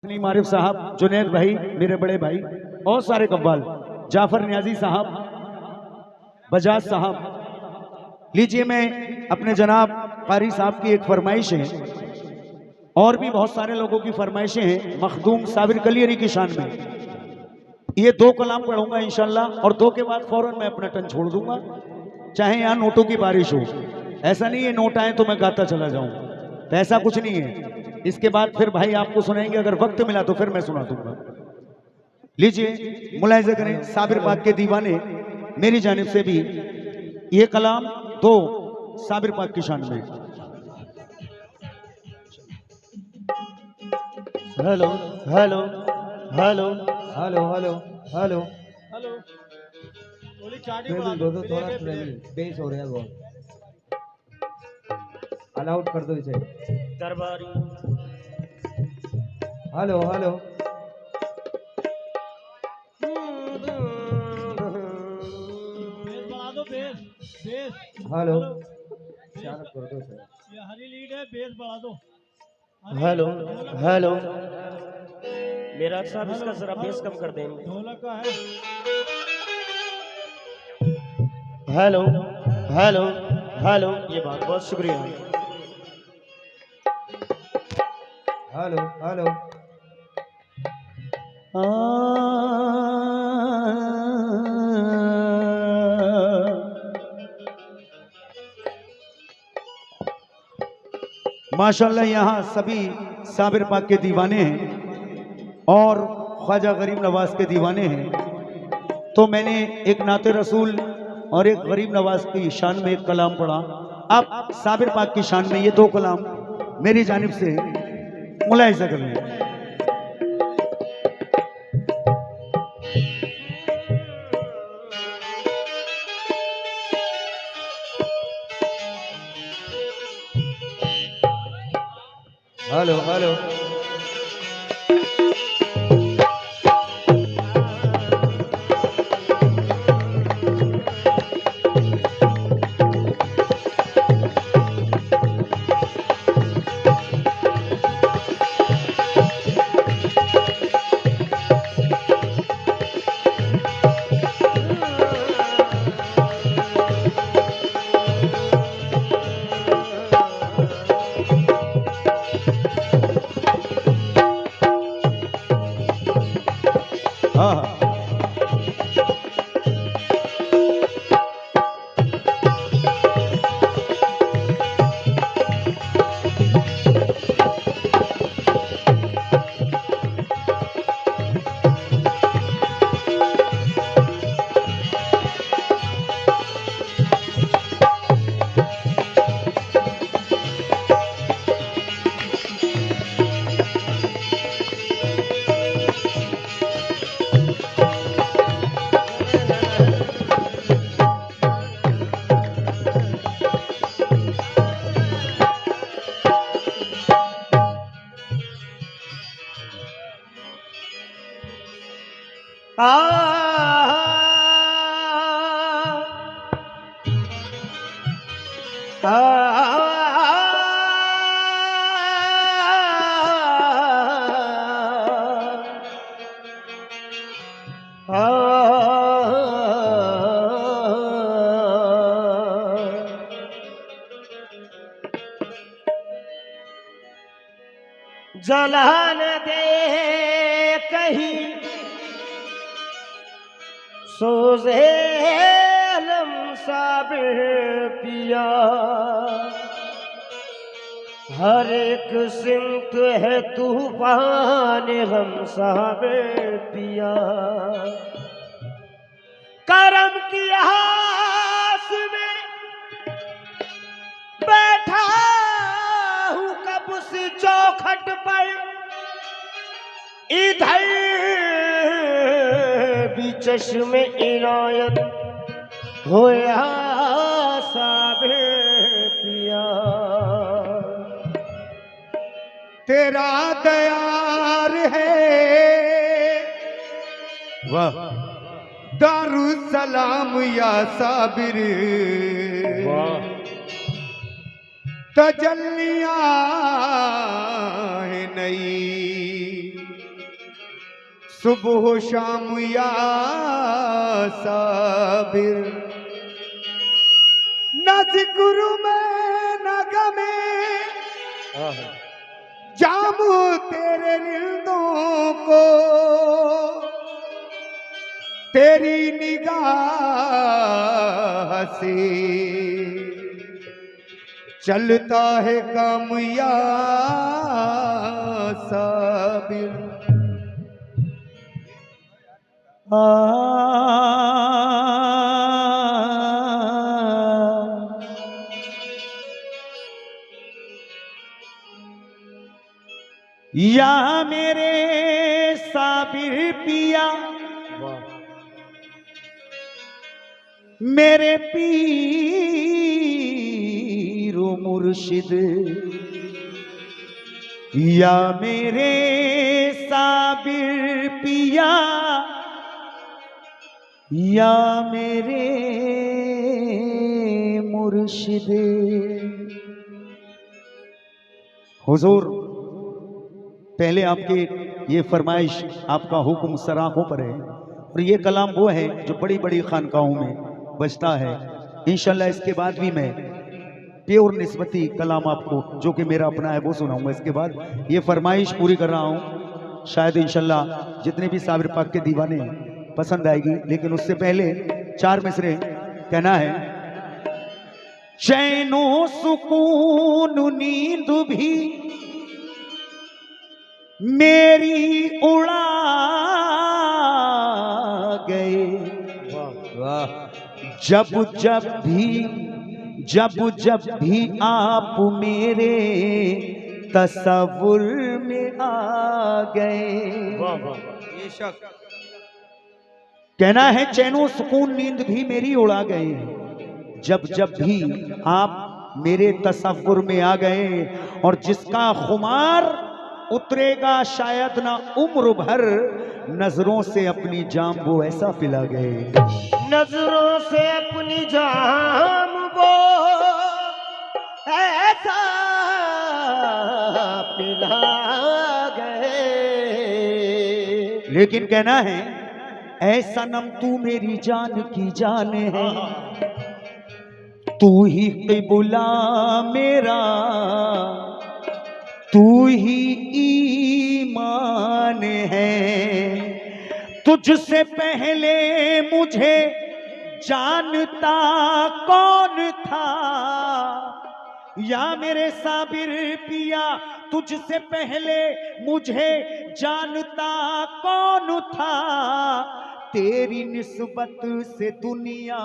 तस्लीम आरिफ साहब, जुनैद भाई मेरे बड़े भाई, बहुत सारे कव्वाल, जाफर न्याजी साहब, बजाज साहब। लीजिए, मैं अपने जनाब कारी साहब की एक फरमाइश है और भी बहुत सारे लोगों की फरमाइशें हैं मखदूम साबिर कलियरी की शान में। ये दो कलाम पढ़ूंगा इंशाल्लाह और दो के बाद फौरन मैं अपना टन छोड़ दूंगा, चाहे यहाँ नोटों की बारिश हो। ऐसा नहीं है नोट आए तो मैं गाता चला जाऊं, तो ऐसा कुछ नहीं है। इसके बाद फिर भाई आपको सुनाएंगे, अगर वक्त मिला तो फिर मैं सुना दूंगा। लीजिए, मुलाहिजा करें साबिर पाक के दीवाने मेरी जानिब से भी ये कलाम दो साबिर पाक की शान में। Hello hello hello hello hello hello hello travel दो दो, थोड़ा ट्रेवल बेस हो रहा है बहुत। अलाउड कर दो इसे। दरबारी हेलो हेलो बेस बढ़ा दो, बेस बेस। हेलो हेलो, चालू कर दो इसे। ये हरी लीड है, बेस बढ़ा दो। हेलो हेलो मेरा साहब इसका जरा बेस कम कर देंगे। ढोलक का है। Hello hello hello. ये बात बहुत शुक्रिया। हेलो हेलो माशाल्लाह यहाँ सभी साबिर पाक के दीवाने हैं और ख्वाजा गरीब नवाज के दीवाने हैं। तो मैंने एक नाते रसूल और एक गरीब नवाज की शान में एक कलाम पढ़ा। अब साबिर पाक की शान में ये दो कलाम मेरी जानिब से मुलाहिजा कर लें। हेलो हेलो हाँ हाँ। जलान दे कहीं सोजे अलम साबिर पिया, हर एक सिमत है तूफान हम साबिर पिया। करम की आस में बैठा हूँ कब से चौखट पर, इधर भी चश्मे इनायत होया साबिर पिया। तेरा दयार है वाह दारुसलाम या साबिर, वाह तजल्लियां है नई सुबह शाम या साबिर, न जिक्र में न गमे जामू तेरे रिंदों को, तेरी निगाह से चलता है काम या साबिर। या मेरे साबिर पिया, मेरे पीर ओ मुर्शिद, या मेरे साबिर पिया, या मेरे मुर्शिद। हुजूर, पहले आपकी ये फरमाइश, आपका हुक्म सराखों पर है, और ये कलाम वो है जो बड़ी बड़ी खानकाहों में बजता है। इंशाल्लाह इसके बाद भी मैं प्योर निस्बती कलाम आपको, जो कि मेरा अपना है, वो सुनाऊंगा। इसके बाद ये फरमाइश पूरी कर रहा हूँ, शायद इंशाल्लाह जितने भी साबिर पाक के दीवाने पसंद आएगी। लेकिन उससे पहले 4 मिसरे कहना है। चैनो सुकून नींद भी मेरी उड़ा गए, जब जब भी आप मेरे तसव्वुर में आ गए। कहना है चैनो सुकून नींद भी मेरी उड़ा गए, जब भी आप मेरे तसव्वुर में आ गए। और जिसका खुमार उतरेगा शायद ना उम्र भर, नजरों से अपनी जाम वो ऐसा पिला गए। नजरों से अपनी जाम वो ऐसा पिला गए। लेकिन कहना है ऐसा नम तू मेरी जान की जान है, तू ही क़िबला मेरा, तू ही ईमान है। तुझसे पहले मुझे जानता कौन था, या मेरे साबिर पिया, तुझसे पहले मुझे जानता कौन था। तेरी निस्बत से दुनिया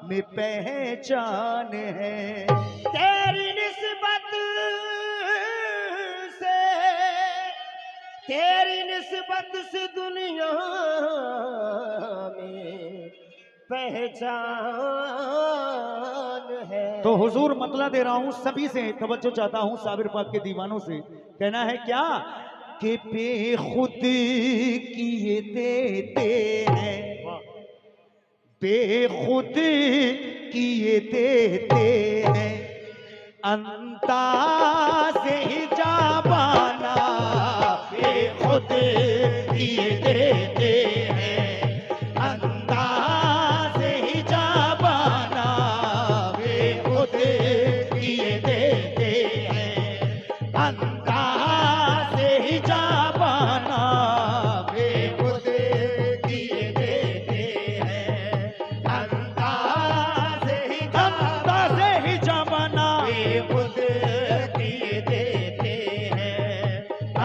में पहचान है, तेरी निस्बत से, तेरी निस्बत से दुनिया में पहचान है। तो हुजूर मतला दे रहा हूं, सभी से तवज्जो चाहता हूं, साबिर पाक के दीवानों से। कहना है क्या कि बेखुद किए देते हैं, बेखुद किए देते हैं, अंदाज़े हिजाबाना बेखुद किए देते हैं, अंदाज़े हिजाबाना बेखुद किए देते हैं, अंदाज़े हिजाबाना बेखुद किए देते हैं, अंदाज़े हिजाबाना बेखुद किए देते हैं,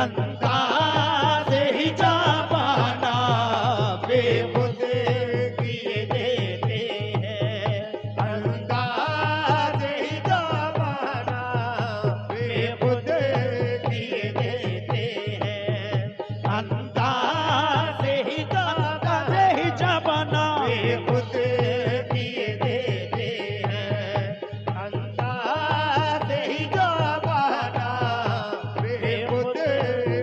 अंदाज़े हिजाबाना बेखुद किए देते हैं, अंदाज़े हिजाबाना बेखुद किए देते हैं, अंदाज़े हिजाबाना बेखुद किए देते हैं, अंदाज़े हिजाबाना बेखुद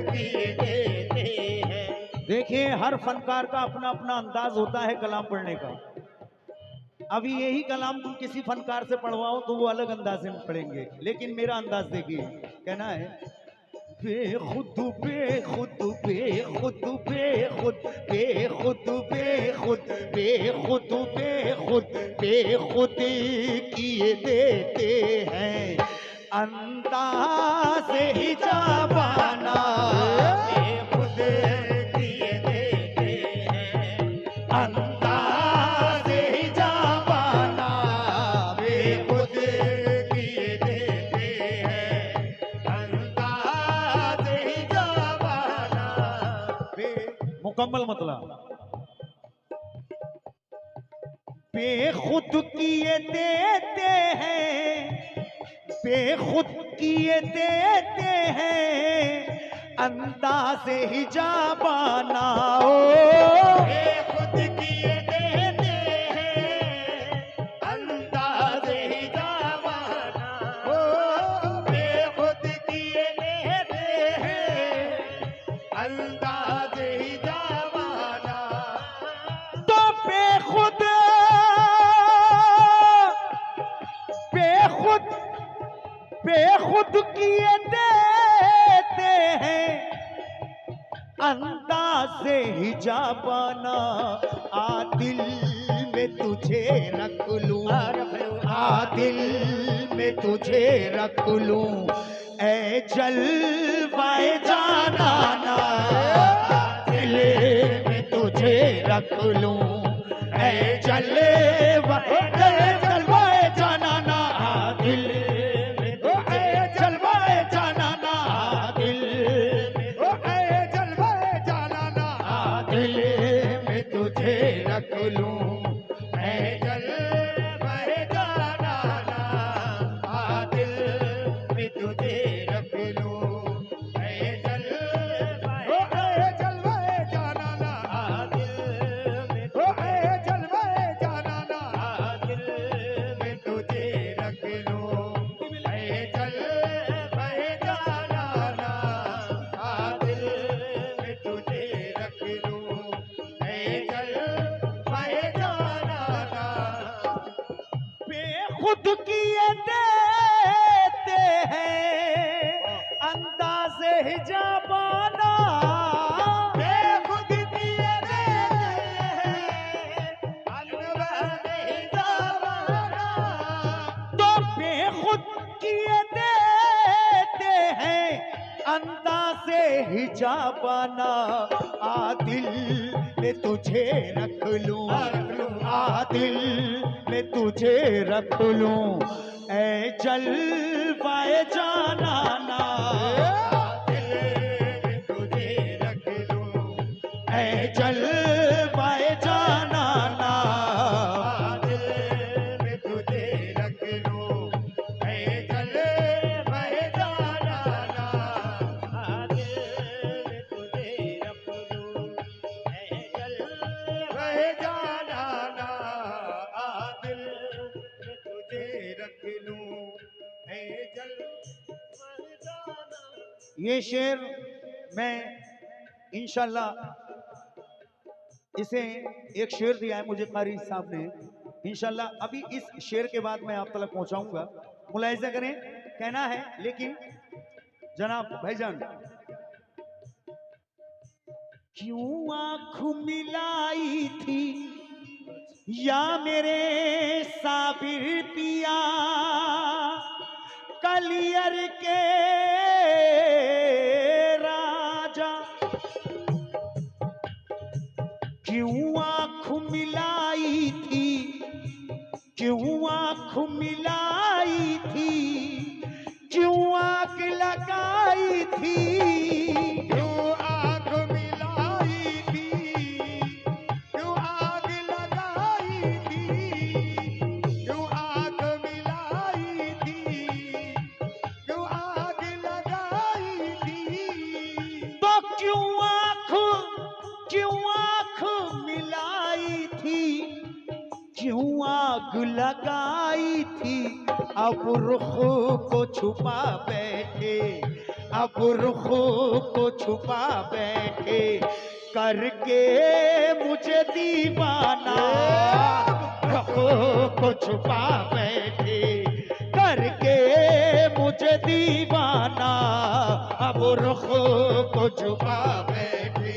किए देते हैं। देखिए, हर फनकार का अपना अपना अंदाज होता है कलाम पढ़ने का। अभी यही कलाम तुम किसी फनकार से पढ़वाओ तो वो अलग अंदाज में पढ़ेंगे, लेकिन मेरा अंदाज देखिए। कहना है बेखुद बेखुद बेखुद बेखुद बेखुद बेखुद बेखुद बेखुद बेखुद बेखुद किए देते हैं अंदाज़ हिजाबाना बेखुद किए देते हैं अंदाज़ हिजाबाना बेखुद किए देते हैं अंदाज़ हिजाबाना मुकम्मल मतलब बेखुद किए देते हैं बेखुद किए देते हैं अंदाज़ हिजाबाना ओ बेखुद किए देते हैं अंदाज़ हिजाबाना ओ बेखुद किए देते हैं अंदाज़ हिजाबाना तो बेखुद बेखुद बेखुद किए देते हैं अंदाज़े हिजाबाना आ दिल में तुझे रख लूं आ दिल में तुझे रख लूं ऐ जलवाए जानाना दिल में तुझे रख लूं ऐ जलवाए जानाना दिल रख लूं मैं जलवाए जानाना आ दिल में तुझे रख लूं मैं जलवाए जानाना आ दिल में जलवाए जानाना आ दिल में तुझे रख लूं मैं जलवाए जानाना आ दिल में तुझे रख लूं खुद किए देते हैं अंदाज़े हिजाबाना खुद किए देते हैं अंदाज़े हिजाबाना तो बेखुद किए देते हैं अंदाज़े हिजाबाना आ दिल में तुझे रख लूं आ दिल में तुझे रख लूं ऐ जलवाए जानाना दिल में तुझे रख लूं ऐ जलवाए जानाना दिल में तुझे रख लूं ऐ जलवाए जानाना दिल में तुझे रख लूं ऐ जलवाए जानाना दिल में तुझे रख लूं ऐ जलवाए जानाना। ये शेर मैं इंशाल्लाह इसे एक शेर दिया है मुझे कारी साहब ने इंशाल्लाह अभी इस शेर के बाद मैं आप तक पहुंचाऊंगा मुलाहिजा करें कहना है लेकिन जनाब भाईजान क्यों आँख मिलाई थी या मेरे साबिर पिया कलियर के राजा क्यों आँख मिलाई थी क्यों आँख मिलाई थी क्यों आग लगाई थी क्यों आग मिलाई थी क्यों आग लगाई थी क्यों आग मिलाई थी क्यों आग लगाई थी तो क्यों आँख मिलाई थी क्यों आग लगाई थी अब रुख को छुपा बैठे अब रुख को छुपा बैठे करके मुझे दीवाना रुख को छुपा बैठे करके मुझे दीवाना अब रुख को छुपा बैठे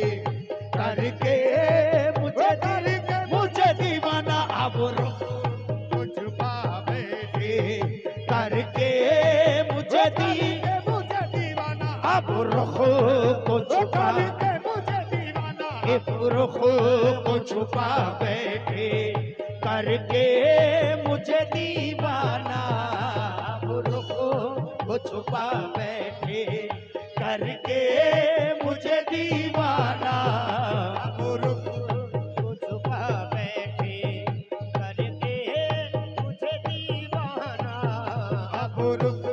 करके मुझे दीवाना अब रुख को छुपा बैठे करके मुझे दीवाना अब रुख को छुपा रुख को छुपा बैठे करके मुझे दीवाना अब रुख को छुपा बैठे करके मुझे दीवाना अब रुख को छुपा बैठे करके मुझे दीवाना अब रुख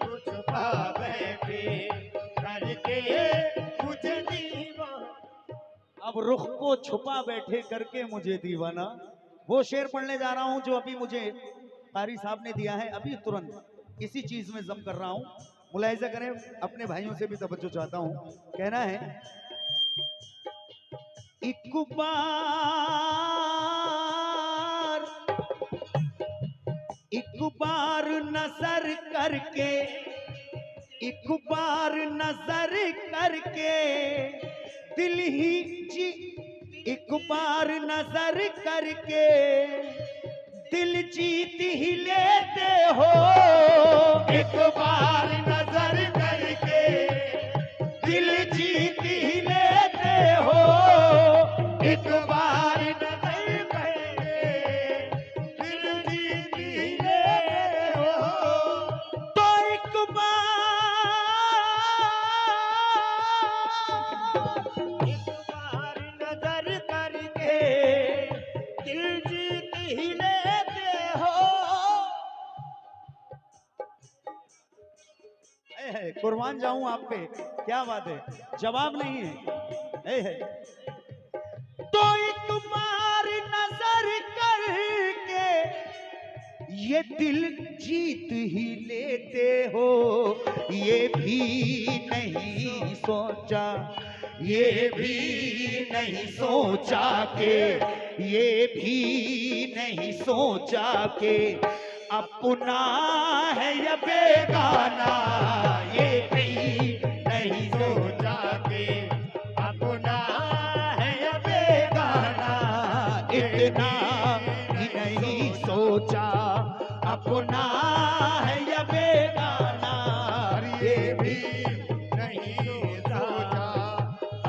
को छुपा बैठे करके मुझे दीवाना अब रुख को छुपा बैठे करके मुझे दीवाना। वो शेर पढ़ने जा रहा हूं जो अभी मुझे कारी साहब ने दिया है, अभी तुरंत इसी चीज में जम कर रहा हूं, मुलाहिजा करें, अपने भाइयों से भी तवज्जो चाहता हूं। कहना है एक बार नजर करके एक बार नजर करके दिल ही जी एक बार नजर करके दिल जीत ही लेते हो एक बार नजर करके दिल जीत ही लेते हो एक बार नजर करके दिल जीत ही लेते हो तो एक बार नजर करके दिल जीत ही लेते हो। कुर्बान जाऊं आप पे, क्या बात है, जवाब नहीं है। तो एक बार नजर करके ये दिल जीत ही लेते हो ये भी नहीं सोचा ये भी नहीं सोचा के ये भी नहीं सोचा के अपना है या बेगाना ये भी नहीं सोचा के अपना है या बेगाना इतना भी नहीं सोचा अपना है या बेगाना ये भी नहीं सोचा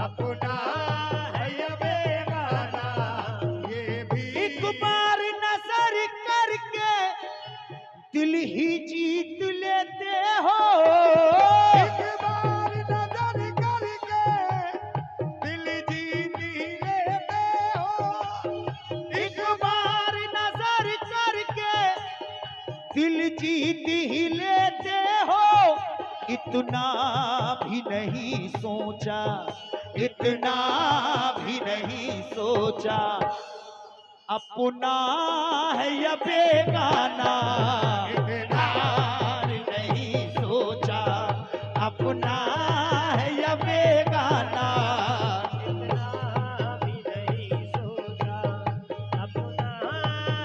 अपना है या बेगाना ये भी एक बार नजर करके दिल ही जीत लेते हो एक बार नजर करके दिल जीत ही लेते हो एक बार नजर करके दिल जीत ही लेते हो इतना भी नहीं सोचा इतना भी नहीं सोचा अपना है या बेगाना इतना नहीं सोचा अपना है या बेगाना इतना भी नहीं सोचा अपना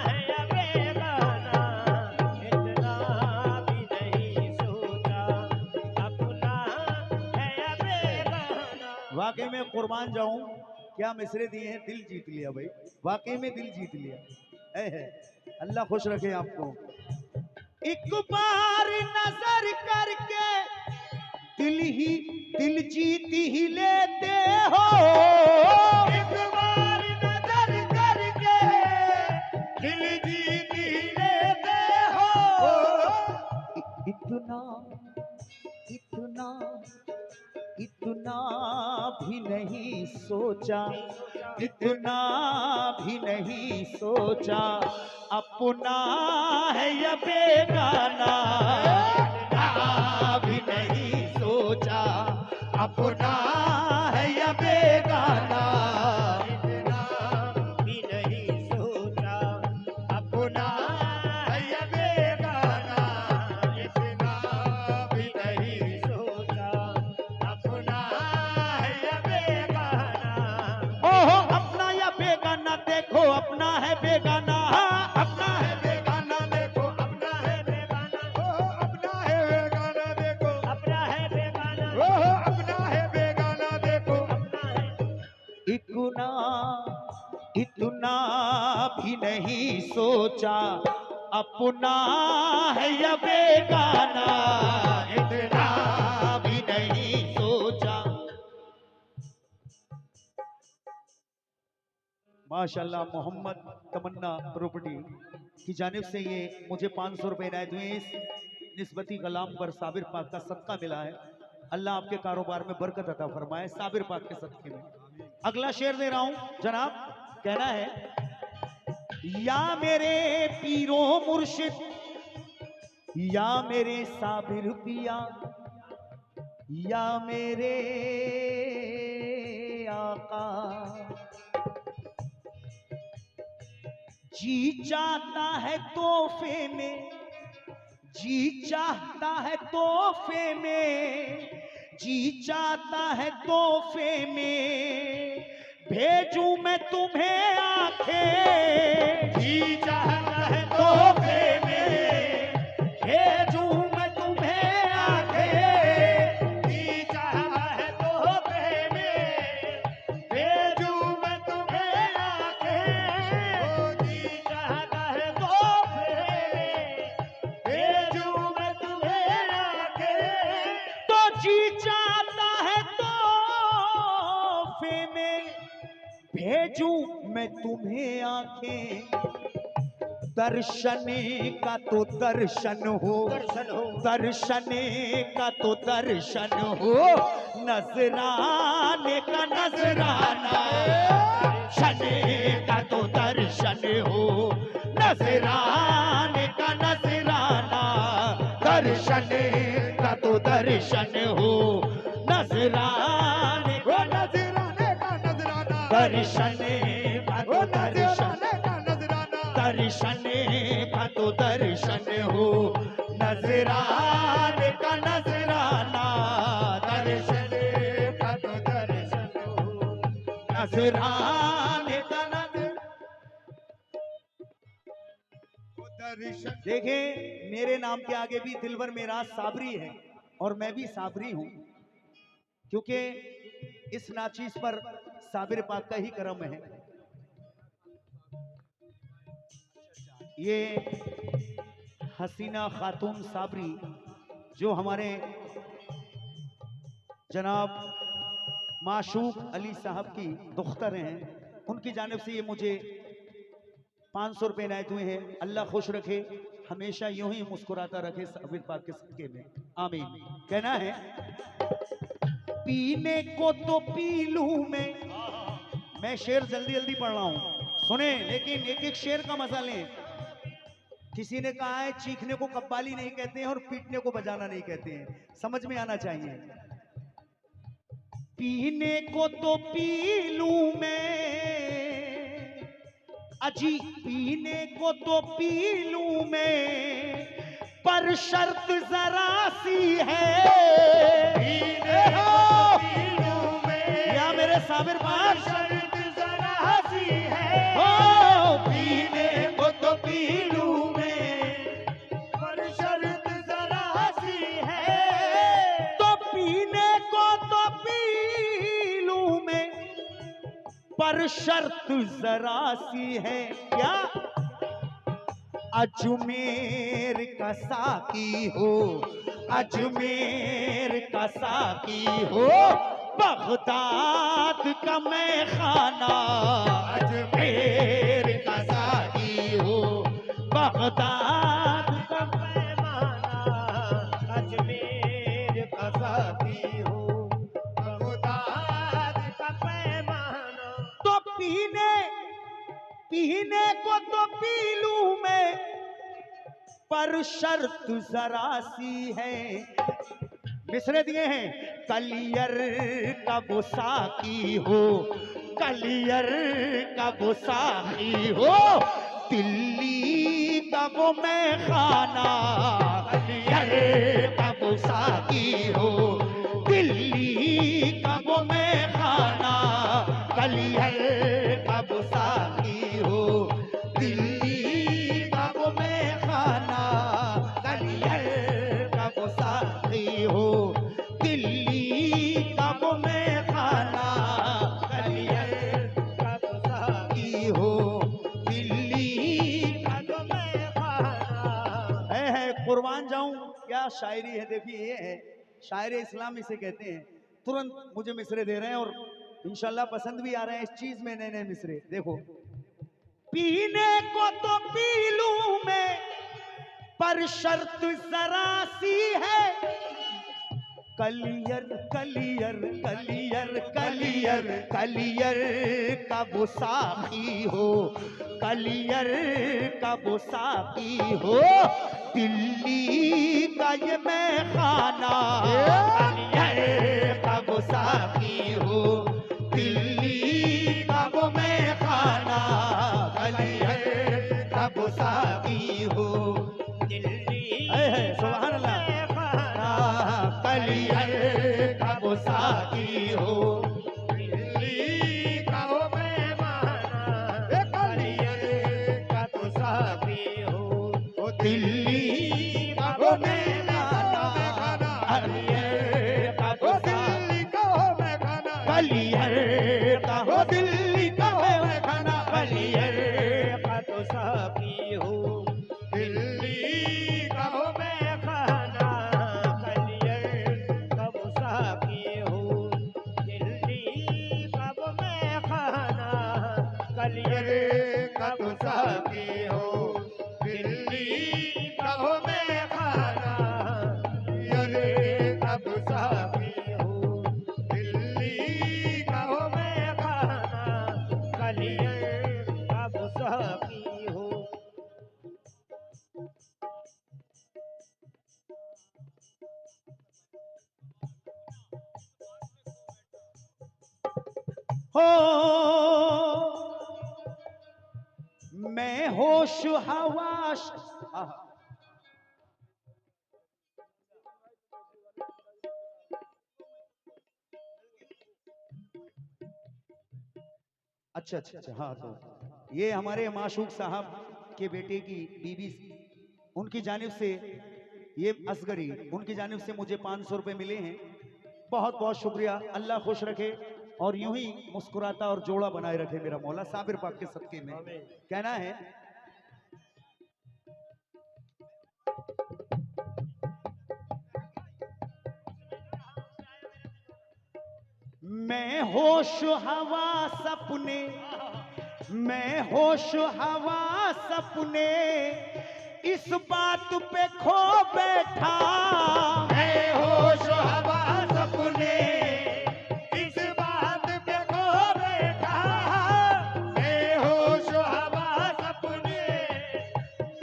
है या बेगाना इतना भी नहीं सोचा अपना है या बेगाना। वाकई में कुर्बान जाऊं, क्या मिसरे दिए हैं, दिल जीत लिया भाई, वाकई में दिल जीत लिया है। अल्लाह खुश रखे आपको। एक बार नजर करके दिल जीत ही लेते हो एक बार नजर करके दिल जीत ही लेते हो इतना इतना इतना भी नहीं सोचा इतना भी नहीं सोचा अपना है या बेगाना इतना भी नहीं सोचा अपना है या बेगाना इतना भी नहीं सोचा अपना है या बेगाना इतना भी नहीं सोचा अपना है या बेगाना। ओहो अपना या बेगाना देखो अपना है बेगाना अपना है बेगाना देखो अपना है बेगाना ओहो अपना है बेगाना देखो अपना है बेगाना ओहो अपना है बेगाना देखो अपना है इतना इतना भी नहीं सोचा अपना है या बेगाना, इतना भी नहीं सोचा। माशाल्लाह मोहम्मद तमन्ना प्रॉपर्टी की जानिब से ये मुझे 500 रुपए इनायत हुए। इस निस्बती कलाम पर साबिर पाक का सदका मिला है। अल्लाह आपके कारोबार में बरकत अता फरमाए साबिर पाक के सदके में। अगला शेर दे रहा हूं जनाब, कहना है या मेरे पीरो मुर्शिद, या मेरे साबिर पिया, या मेरे आका, जी चाहता है तोहफे में, जी चाहता है तोहफे में, जी चाहता है तोहफे में भेजूं मैं तुम्हें आंखें, जी चाहता है तोहफे में भेजूं मैं तुम्हें आंखें, जी चाहता है तोहफे में भेजूं मैं तुम्हें आंखें, जी चाहता है तोहफे में भेजूं मैं तुम्हें आंखें, तो जी चाहता है तोहफे में भेजूं मैं तुम्हें आंखें। दर्शन का तो दर्शन हो, दर्शन का तो दर्शन हो, नजराने का नजराना, दर्शन का तो दर्शन हो, नजराने का नजराना, दर्शन का तो दर्शन हो, नजराने का नजराने का नजराना, दर्शन का तो दर्शन, दर्शन का तो दर्शन हो, नजराने का नजराना, दर्शन का तो दर्शन हो, नजराने का नजराना। देखें मेरे नाम के आगे भी दिलवर मेरा साबरी है और मैं भी साबरी हूं, क्योंकि इस नाचीज पर साबिर पाक का ही करम है। ये हसीना खातून साबरी जो हमारे जनाब माशूक अली साहब की दुख्तर हैं, उनकी जानिब से ये मुझे 500 रुपए इनायत हुए हैं। अल्लाह खुश रखे, हमेशा यूं ही मुस्कुराता रखे साबिर पाक के सदके में, आमीन। कहना है पीने को तो पी लूं मैं शेर जल्दी जल्दी पढ़ रहा हूं सुने, लेकिन एक एक शेर का मजा लें। किसी ने कहा है चीखने को कव्वाली नहीं कहते हैं और पीटने को बजाना नहीं कहते हैं, समझ में आना चाहिए। पीने को तो पी लूं मैं, अजी पीने को तो पी लूं मैं, पर शर्त जरा सी है, पीने को पी लूं मैं, या मेरे साबिर पाक शर्त जरा सी है, ओ पीने को तो पी लूं मैं, पर शर्त जरा सी है, तो पीने को तो पी लूं मैं, पर शर्त जरा सी है। क्या अजमेर का साकी हो, अजमेर का साकी हो, बगदाद का मैं खाना, अजमेर का साकी हो, बगदाद का पैमाना, अजमेर का साकी हो, बगदाद का पैमाना, तो पीने पीने को तो पी लूं मैं, पर शर्त जरा सी है। मिसरे दिए हैं कलियर का वो साकी हो, कलियर का वो साकी हो, दिल्ली का वो मैं खाना, कलियर का वो साकी हो, दिल्ली का वो मैं खाना, कलियर का वो साकी हो, दिल्ली का वो मैं खाना, कलियर का वो साकी हो, दिल्ली का वो मैं खाना, कलियर क्या शायरी है, देखिए ये है शायर इस्लाम इसे कहते हैं। तुरंत मुझे मिसरे दे रहे हैं और इंशाल्लाह पसंद भी आ रहे हैं इस चीज में नए नए मिसरे। देखो, पीने को तो पी लूं मैं पर शर्त जरा सी है, कलियर कलियर कलियर कलियर कलियर का वो साकी हो, कलियर का वो साकी हो, दिल्ली का ये मैं खाना, कलियर का वो साकी हो, दिल्ली का वो मैं खाना, कलियर का वो साकी हो, दिल्ली सुभान अल्लाह, कलियर का वो साकी हो, दिल्ली का वो मेहमान, कलियर का वो साकी हो, दिल्ली का वो मेहमान, कलियर का वो दिल्ली का वो मेहमान, कलियर का वो दिल्ली का वो मेहमान, कलियर का तो साकी हो, दिल्ली का वो मेहमाना, कलियर का वो साकी हो, दिल्ली का वो मेहमाना, कलियर का तो साकी हो, दिल्ली का वो मेहमाना, कलियर का तो साकी हो, दिल्ली का वो मेहमाना, कलियर का वो साकी हो। हो मैं होश हवाश, अच्छा अच्छा अच्छा, हाँ तो ये हमारे माशूक साहब के बेटे की बीवी, उनकी जानिब से ये असगरी, उनकी जानिब से मुझे 500 रुपए मिले हैं। बहुत बहुत शुक्रिया, अल्लाह खुश रखे और यूं ही मुस्कुराता और जोड़ा बनाए रखे मेरा मौला, साबिर पाक के सदके में। कहना है मैं होश हवा सपने, मैं होश हवा सपने इस बात पे खो बैठा, मैं होश हवा सपने इस बात पे खो बैठा, मैं होश हवा सपने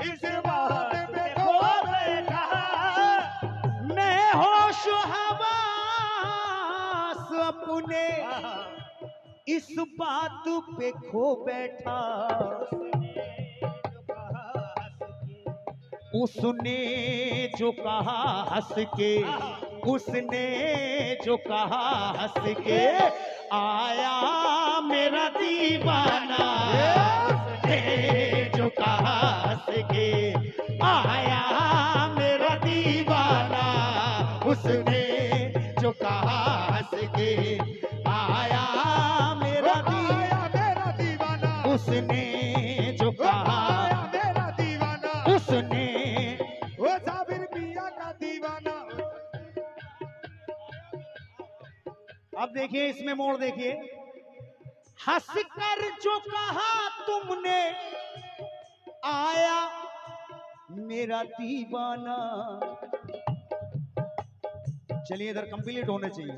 इस बात पे खो बैठा, मैं होश हवा सपने इस बात पे खो बैठा, उसने जो कहा हंस के, उसने जो कहा हंस के, आया मेरा दीवाना, उसने जो कहा हंस के, आया मेरा दीवाना, उसने जो कहा हंस के, आया मेरा दीवाना, उसने जो कहा मेरा दीवाना, उसने वो साबिर पिया का दीवाना। अब देखिए इसमें मोड़ देखिए, हंस कर जो कहा तुमने, आया मेरा दीवाना। चलिए इधर कंप्लीट होने चाहिए,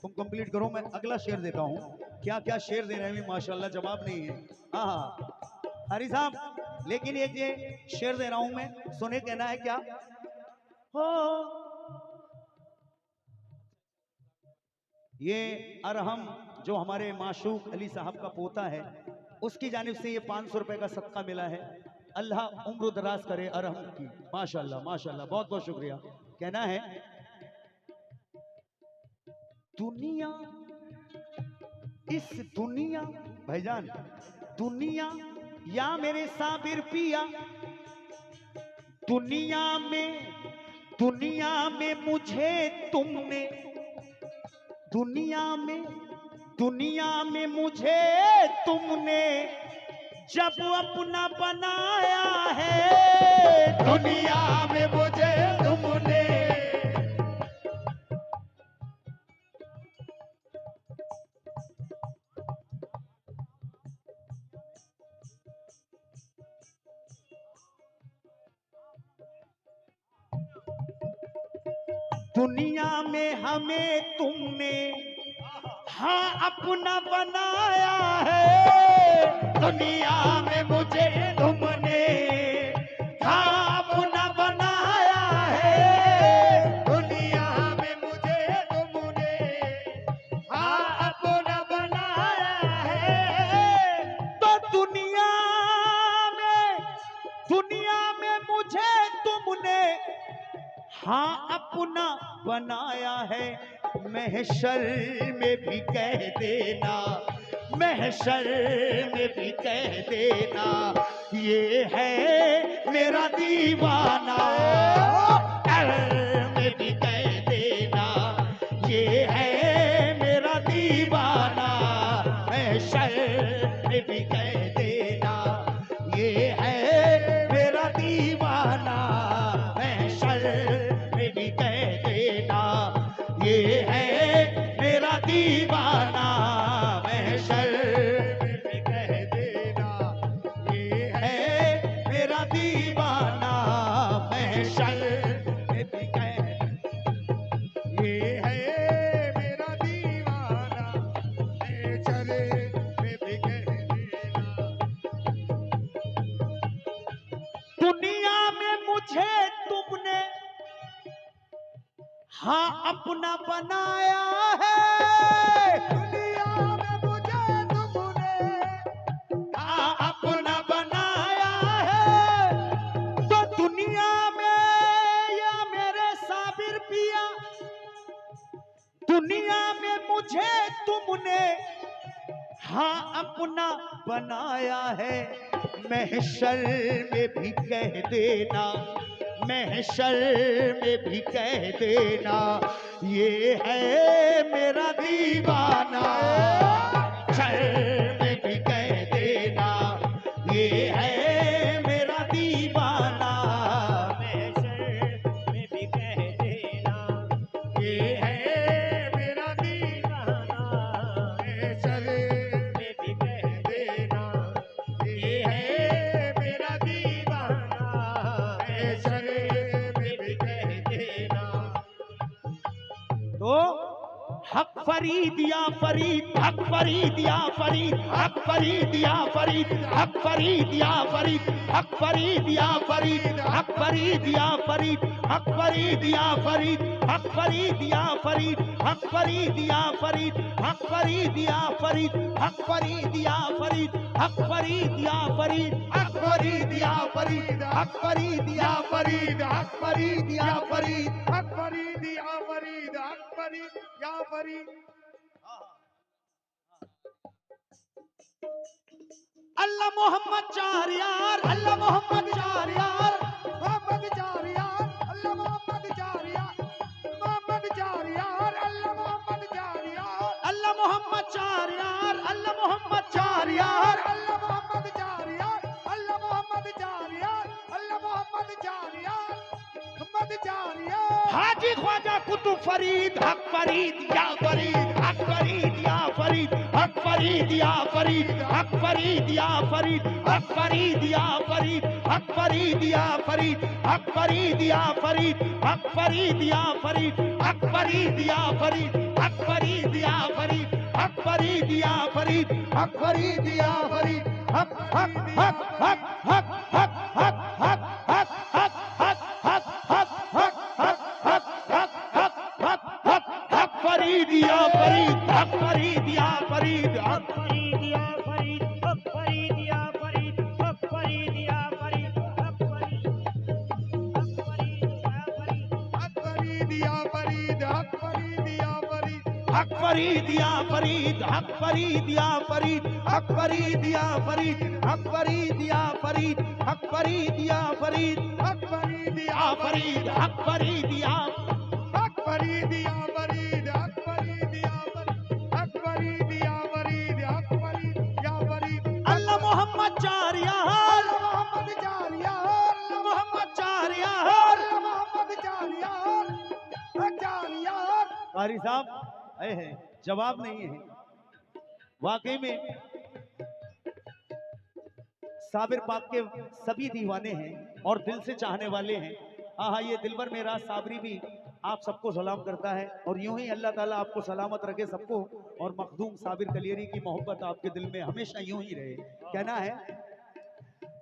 तुम कंप्लीट करो, मैं अगला शेर देता हूं। क्या क्या शेर दे रहे हैं माशाल्लाह, जवाब नहीं है। हाँ हरी साहब, लेकिन एक ये शेर दे रहा हूं मैं, सुने, कहना है क्या हो। ये अरहम जो हमारे माशूक अली साहब का पोता है, उसकी जानिब से ये 500 रुपए का सदका मिला है। अल्लाह उम्र दराज करे अरहम की, माशाल्लाह माशाल्लाह, बहुत बहुत शुक्रिया। कहना है दुनिया, इस दुनिया, भाईजान दुनिया या मेरे साबिर पिया, दुनिया में मुझे तुमने, दुनिया में मुझे तुमने जब अपना बनाया है, दुनिया में मुझे तुमने दुनिया में हमें तुमने हाँ अपना बनाया है, दुनिया में मुझे तुमने हाँ अपना बनाया है, दुनिया में मुझे तुमने हाँ अपना बनाया है। तो दुनिया में मुझे तुमने हाँ अपना बनाया है। महशर में भी कह देना, महशर में भी कह देना, ये है मेरा दीवाना। में भी कह देना, ये है मेरा दीवाना। महशर में भी कह देना, ये है मेरा दीवाना। महशर में भी कह देना, ये है मेरा दीवाना। महशर में भी कह देना, ये है मेरा दीवाना। महशर में भी कह, ये है मेरा दीवाना। महशर में भी कह देना, दुनिया में मुझे तुमने हाँ अपना बनाया है, दुनिया में मुझे तुमने हाँ अपना बनाया है। तो दुनिया में या मेरे साबिर पिया, दुनिया में मुझे तुमने हाँ अपना बनाया है। महशर में भी कह देना, महशर में भी कह देना, ये है मेरा दीवाना। महशर में भी कह देना, ये है मेरा दीवाना। महशर में भी कह देना, ये है मेरा दीवाना। महशर में भी कह देना, ये है मेरा दीवाना। महशर में भी कह देना। तो हक फरीद या फरीद, हक फरीद या फरीद, हक फरीद या फरीद, हक फरीद या फरीद, हक फरीद या फरीद, हक फरीद या फरीद, हक फरीद या फरीद, हक फरीद या फरीद, हक फरीद या फरीद, हक फरीद या फरीद, हक फरीद या फरीद, हक फरीद या फरीद, हक फरीद या फरीद, हक फरीद या फरीद, हक फरीद या फरीद, हक फरीद या फरीद, हक फरीद या फरीद। अल्लाह मोहम्मद चार यार, अल्लाह मोहम्मद चार यार, मोहम्मद चार यार, अल्लाह मोहम्मद चार यार, मोहम्मद चार यार, अल्लाह मोहम्मद चार यार, अल्लाह मोहम्मद चार यार, अल्लाह मोहम्मद चार यार, अल्लाह मोहम्मद चार यार, अल्लाह मोहम्मद चार यार, अल्लाह मोहम्मद चार यार, मोहम्मद चार यार। हाजी ख्वाजा कुतुब फरीद, हक फरीद या फरीद, हक फरीद या फरीद, हक फरीद या फरीद, हक फरीद या फरीद, हक फरीद या फरीद, हक फरीद या फरीद, हक फरीद या फरीद, हक फरीद या फरीद, हक फरीद या फरीद, हक फरीद या फरीद, हक फरीद या फरीद, हक फरीद या फरीद, हक हक हक हक हक हक हक हक हक हक हक हक हक हक हक हक हक हक फरीद या फरीद, हक फरीद या फरीद, हक फरीद या फरीद, हक फरीद या फरीद, हक फरीद या फरीद, हक फरीद या फरीद, हक फरीद या फरीद, हक फरीद या फरीद, हक फरीद या फरीद, हक फरीद या फरीद, हक फरीद या फरीद, हक फरीद या फरीद, हक फरीद या फरीद, हक फरीद या हक फरीद या फरीद, हक फरीद या फरीद, हक फरीद या फरीद, हक फरीद या फरीद। अल्लाह मोहम्मद चार यार, अल्लाह मोहम्मद चार यार, अल्लाह मोहम्मद चार यार, अल्लाह मोहम्मद चार यार, चार यार। कारी साहब आए हैं, जवाब नहीं है। वाकई में साबिर पाक के सभी दीवाने हैं और दिल से चाहने वाले हैं। हाँ हाँ, ये दिलबर मेरा साबरी भी आप सबको सलाम करता है और यूं ही अल्लाह ताला आपको सलामत रखे सबको और मखदूम साबिर कलियरी की मोहब्बत आपके दिल में हमेशा यूं ही रहे। कहना है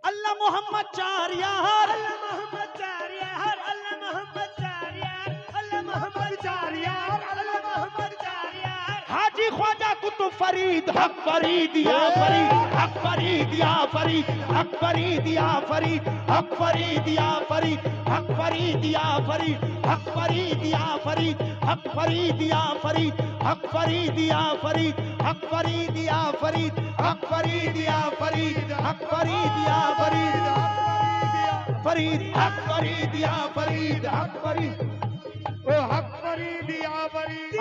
अल्लाह मोहम्मद चार यार, अल्लाह मोहम्मद चार यार, अल्लाह मोहम्मद चार यार, अल्लाह मोहम्मद चार यार, अल्लाह मोहम्मद चार यार। हाजी ख्वाजा कुतुब फरीद हक फरीद या फरीद, हक फरीद या फरीद, हक फरीद या फरीद, हक फरीद या फरीद, हक फरीद या फरीद, हक फरीद या फरीद, हक फरीद या फरीद, हक फरीद या फरीद, हक फरीद या फरीद, हक फरीद या फरीद, हक फरीद या फरीद, फरीद हक फरीद या फरीद, हक फरीद ओ हक फरीद या फरीद।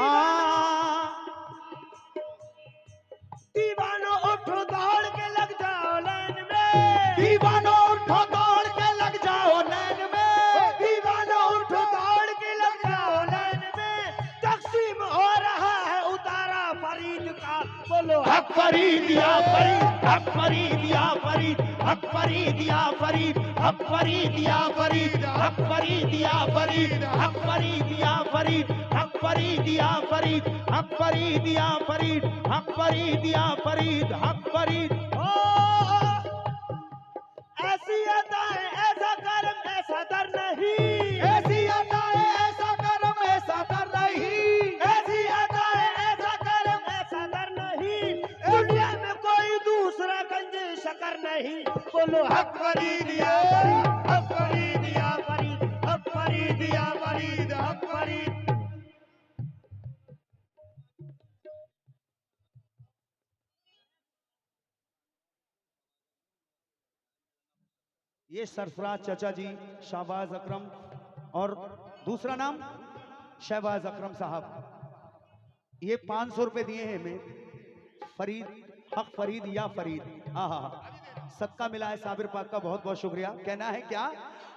दीवानो उठो दौड़ के लग जाओ लाइन में, दीवानो उठो दौड़ के लग जाओ लाइन में, दीवानो उठो दौड़ के लग जाओ लाइन में। तकसीम हो रहा है उतारा फरीद का, बोलो हक फरीद या फरीद, हक फरीद या फरीद, हक फरीद या फरीद, हक फरीद या फरीद, हक फरीद या फरीद, हक फरीद या फरीद, हक फरीद या फरीद, हक फरीद या फरीद, हक फरीद या फरीद, हक फरीद। ऐसी अदाएं ऐसा कर्म ऐसा दर नहीं, ऐसी अदाएं ऐसा कर्म ऐसा कर रही, ऐसी अदाएं ऐसा कर्म ऐसा दर नहीं। दुनिया में कोई दूसरा गंजे शकर नहीं, बोलो हक फरीद या फरीद, हक फरीद या फरीद, हक फरीद या फरीद, हक फरीद। ये सरफराज चाचा जी शाहबाज अकरम और दूसरा नाम शहबाज अकरम साहब, ये 500 रुपए दिए हैं हमें। फरीद हक फरीद या फरीद, हाँ हाँ सदका मिला है साबिर पाक का, बहुत बहुत शुक्रिया। कहना है क्या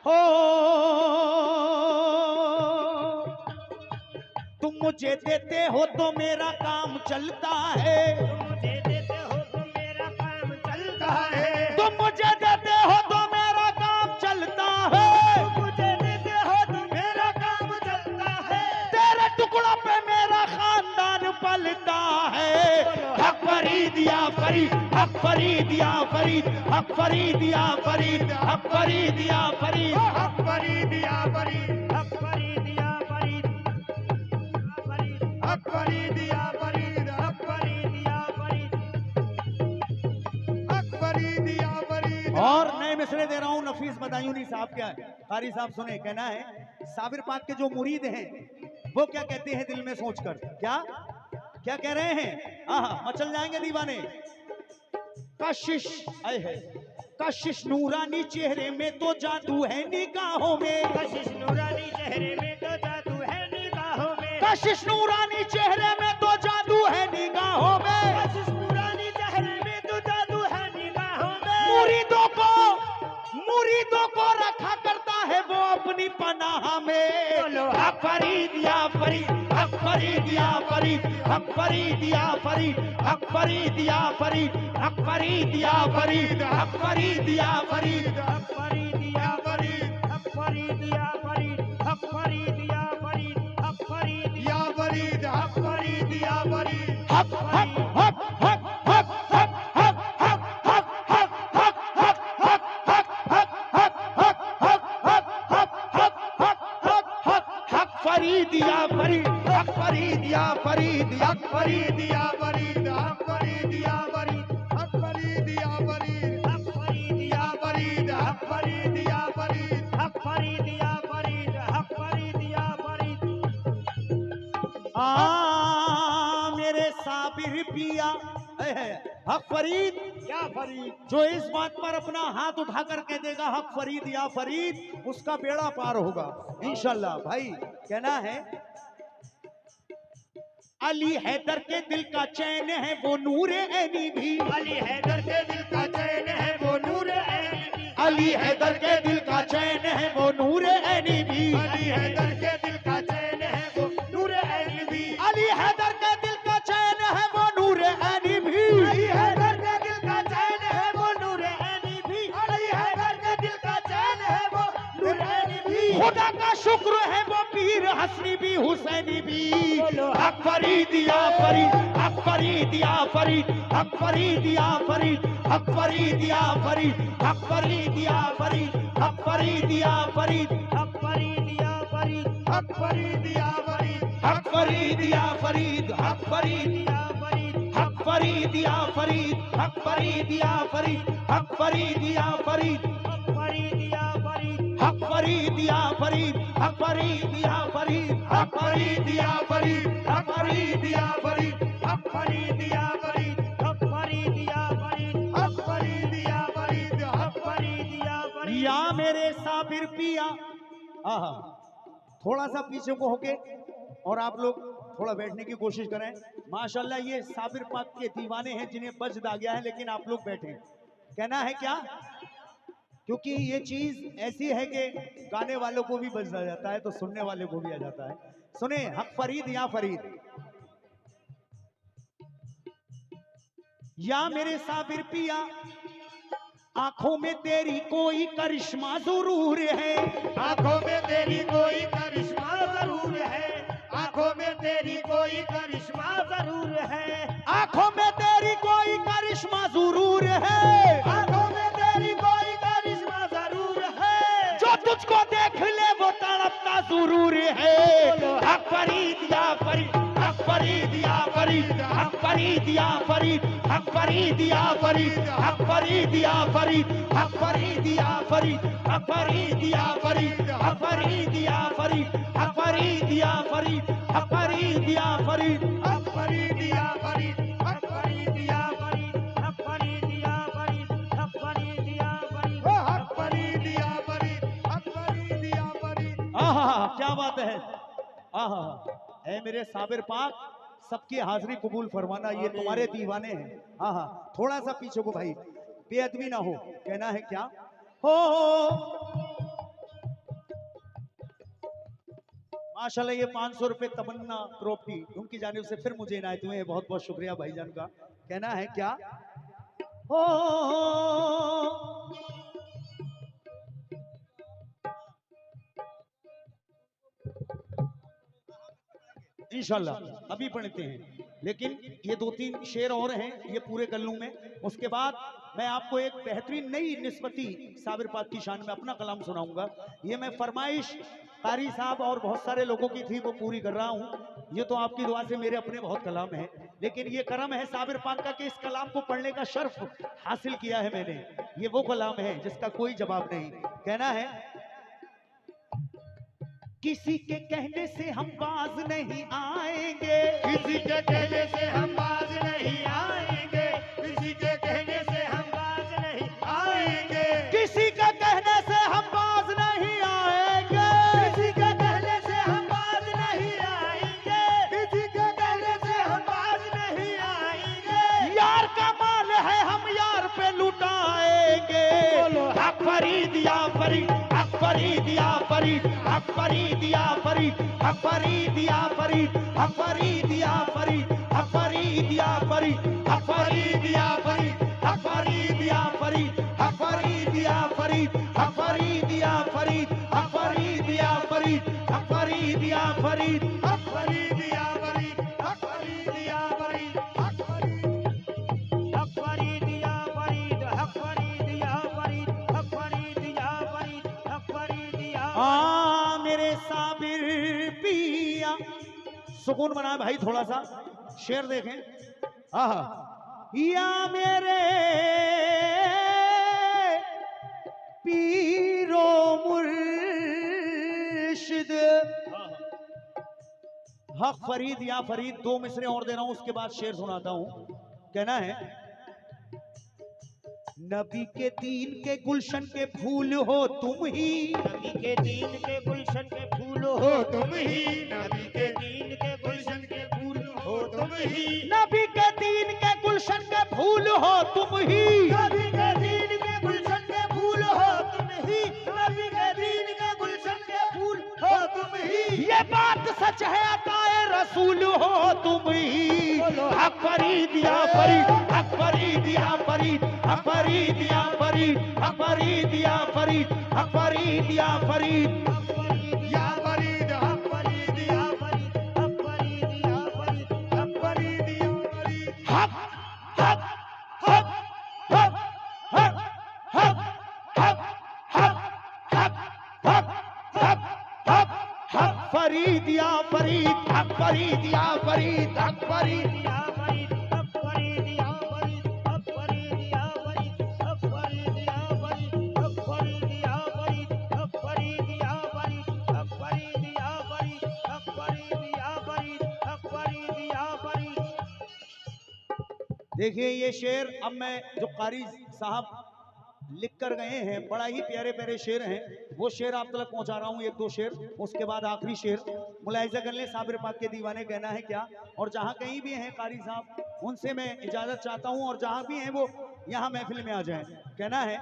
हो तुम मुझे देते हो तो मेरा काम चलता है, मुझे देते हो तो मेरा काम चलता है, तुम मुझे देते हो तो मेरा काम चलता है, मुझे देते हो तो मेरा काम चलता है। तेरे टुकड़ों पे मेरा खानदान पलता है। हक फरीद या फरीद, हक फरीद या फरीद, हक फरीद या फरीद, हक फरीद या फरीद, हक फरीद या फरीद, हक फरीद या फरीद, हक फरीद या फरीद, हक फरीद या फरीद, हक फरीद या फरीद। और नए मिसरे दे रहा हूं नफीस बदायूनी साहब के, कारी साहब सुने। कहना है साबिर पाक के जो मुरीद हैं वो क्या कहते हैं दिल में सोचकर, क्या क्या कह रहे हैं, हाँ मचल जाएंगे दीवाने। कशिश आए है, कशिश नूरानी चेहरे में तो जादू है निगाहों में, कशिश नूरानी चेहरे में तो जादू है निगाहों में, कशिश नूरानी चेहरे में तो जादू है निगाहों में, कशिश नूरानी चेहरे में तो जादू है निगाहों में। मुरीदों को रखा करता है वो अपनी पनाह में। बोलो हक फरीद या फरीद, हक फरीद या फरीद, हक फरीद या फरीद, हक फरीद या फरीद, हक फरीद या फरीद, हक फरीद या फरीद, हक फरीद या फरीद, हक फरीद या फरीद, हक फरीद या फरीद, हक फरीद या फरीद, हक फरीद या फरीद, हक हक हक हक हक हक हक हक हक हक हक फरीद या फरीद, हक फरीद या फरीद, हक फरीद या फरीद, हक फरीद या फरीद, हक फरीद या फरीद, हक फरीद या फरीद, हक फरीद या फरीद, हक फरीद या फरीद, हक फरीद या फरीद। मेरे साबिर पिया हक फरीद या फरीद, जो इस बात पर अपना हाथ उठाकर कह देगा हक फरीद या फरीद, उसका बेड़ा पार होगा इंशाल्लाह। भाई कहना है अली हैदर के दिल का चैन है वो नूर ऐनी भी, अली हैदर के दिल का चैन है वो नूर ऐनी भी, अली हैदर के दिल का चैन है वो नूर ऐनी भी, अली हैदर के दिल का चैन है वो नूर ऐनी भी, अली हैदर के दिल का चैन है वो नूर ऐनी भी, अली हैदर के दिल का चैन है वो नूर ऐनी भी, अली हैदर के दिल का चैन है वो नूर ऐनी भी। खुदा का शुक्र है वो पीर हसनी भी हुसैनी भी, हक फरीद या फरीद, हक फरीद या फरीद, हक फरीद या फरीद, हक फरीद या फरीद, हक फरीद या फरीद, हक फरीद या फरीद, हक फरीद या फरीद, हक फरीद या फरीद, हक फरीद या फरीद, हक फरीद, या फरीद, हक फरीद या फरीद, हक फरीद या फरीद, हक फरीद या फरीद, हक फरीद या फरीद, हक फरीद या फरीद, हक फरीद या फरीद, हक फरीद या फरीद, हक फरीद या फरीद, हक फरीद या फरीद, हक फरीद या फरीद, हक फरीद या फरीद, हक फरीद या फरीद। या मेरे साबिर पिया। आहा, थोड़ा सा पीछे को होके और आप लोग थोड़ा बैठने की कोशिश करें। माशाल्लाह ये साबिर पाक के दीवाने हैं जिन्हें बज आ गया है, लेकिन आप लोग बैठे। कहना है क्या? क्योंकि ये चीज ऐसी है कि गाने वालों को भी बज आ जाता है तो सुनने वाले को भी आ जाता है। सुने, हक फरीद या फरीद। या मेरे साबिर पिया, आंखों में तेरी कोई करिश्मा जरूर है, आंखों में तेरी कोई करिश्मा जरूर है, आंखों में तेरी कोई करिश्मा जरूर है, आंखों में तेरी कोई करिश्मा जरूर है, आंखों में तेरी कोई करिश्मा जरूर है, जो तुझको देख ले वो तड़पता जरूर है। हक फरीद या फरीद, हक फरीद या फरीद, हक फरीद या फरीद, हक फरीद या फरीद, हक फरीद या फरीद, हक फरीद या फरीद, हक फरीद या फरीद, हक फरीद या फरीद, हक फरीद या फरीद, हक फरीद या फरीद। हक फरीद या फरीद, हक फरीद या फरीद, हक फरीद या फरीद, हक फरीद या फरीद, हक फरीद या फरीद, हक फरीद या फरीद। आहा, क्या बात है। आहा, ऐ मेरे साबिर पाक, सबकी हाजिरी कबूल फरमाना, ये तुम्हारे दीवाने हैं। आहा, थोड़ा सा पीछे को भाई, बेअदबी ना हो। कहना है क्या? हो माशाल्लाह, ये 500 रुपए तमन्ना प्रॉपर्टी उनकी जानिब से फिर मुझे इनायत हुए हैं। बहुत बहुत शुक्रिया भाईजान का। कहना है क्या? हो इंशाल्लाह अभी पढ़ते हैं, लेकिन ये 2-3 शेर और हैं, ये पूरे कर लूं मैं। उसके बाद मैं आपको एक बेहतरीन नई निस्बती साबिर पाक की शान में अपना कलाम सुनाऊंगा। ये मैं फरमाइश कारी साहब और बहुत सारे लोगों की थी, वो पूरी कर रहा हूं। ये तो आपकी दुआ से मेरे अपने बहुत कलाम हैं, लेकिन ये करम है साबिर पाक का कि इस कलाम को पढ़ने का शर्फ हासिल किया है मैंने। ये वो कलाम है जिसका कोई जवाब नहीं। कहना है, किसी के कहने से हम बाज नहीं आएंगे, किसी के कहने से हम बाज नहीं आएंगे, किसी के कहने से हम बाज नहीं आएंगे, किसी के कहने से हम बाज नहीं आएंगे, किसी के कहने से हम बाज नहीं आएंगे, किसी के कहने से हम बाज नहीं आएंगे। यार का माल है हम यार पे लुटाएंगे। हक फरीद या फरीद, हक फरीद या फरीद, हक फरीद या फरीद, हक फरीद या फरीद, हक फरीद या फरीद, हक फरीद या फरीद, हक फरीद या फरीद, हक फरीद या फरीद, हक फरीद या फरीद, हक फरीद या फरीद, हक फरीद या फरीद, हक फरीद या फरीद। हक फरीद या फरीद, हक फरीद या फरीद, हक फरीद, हक फरीद या फरीद, हक फरीद या फरीद, हक फरीद या फरीद, हक फरीद या मेरे साबिर पिया। सुकून बनाए भाई, थोड़ा सा शेर देखें। आहा, या मेरे पीरो मुर्शिद। हक फरीद या फरीद, 2 मिसरे और दे रहा हूं, उसके बाद शेर सुनाता हूं। कहना है, नबी के दीन के गुलशन के फूल हो तुम ही, नबी के दीन के गुलशन के फूल हो तुम ही, नबी के दीन के गुलशन के फूल हो तुम ही, नबी के दीन के गुलशन के फूल हो तुम ही, नबी के दीन के गुलशन के फूल हो तुम ही, नबी के दीन के गुलशन के फूल हो तुम ही, ये बात सच है अताए रसूल हो तुम ही। हक फरीद या फरीद, हक फरीद या फरीद, हक फरीद या फरीद, हक फरीद या फरीद, हक फरीद या फरीद। या फरीद, हक फरीद हक हक हक हक हक हक हक हक हक हक हक फरीद या फरीद हक फरीद या फरीद हक फरीद या फरीद हक फरीद या फरीद हक फरीद या फरीद हक फरीद या फरीद हक फरीद या फरीद हक फरीद या फरीद हक फरीद या फरीद हक फरीद या फरीद हक फरीद या फरीद। देखिए ये शेर अब मैं जो कारी साहब लिख कर गए हैं, बड़ा ही प्यारे प्यारे शेर हैं, वो शेर आप तक पहुंचा रहा हूं, एक दो शेर, उसके बाद आखिरी शेर। मुलाहिजा कर ले साबिर पाक के दीवाने कहना है क्या। और जहां कहीं भी हैं कारी साहब उनसे मैं इजाजत चाहता हूं, और जहां भी हैं वो यहां महफिल में आ जाएं। कहना है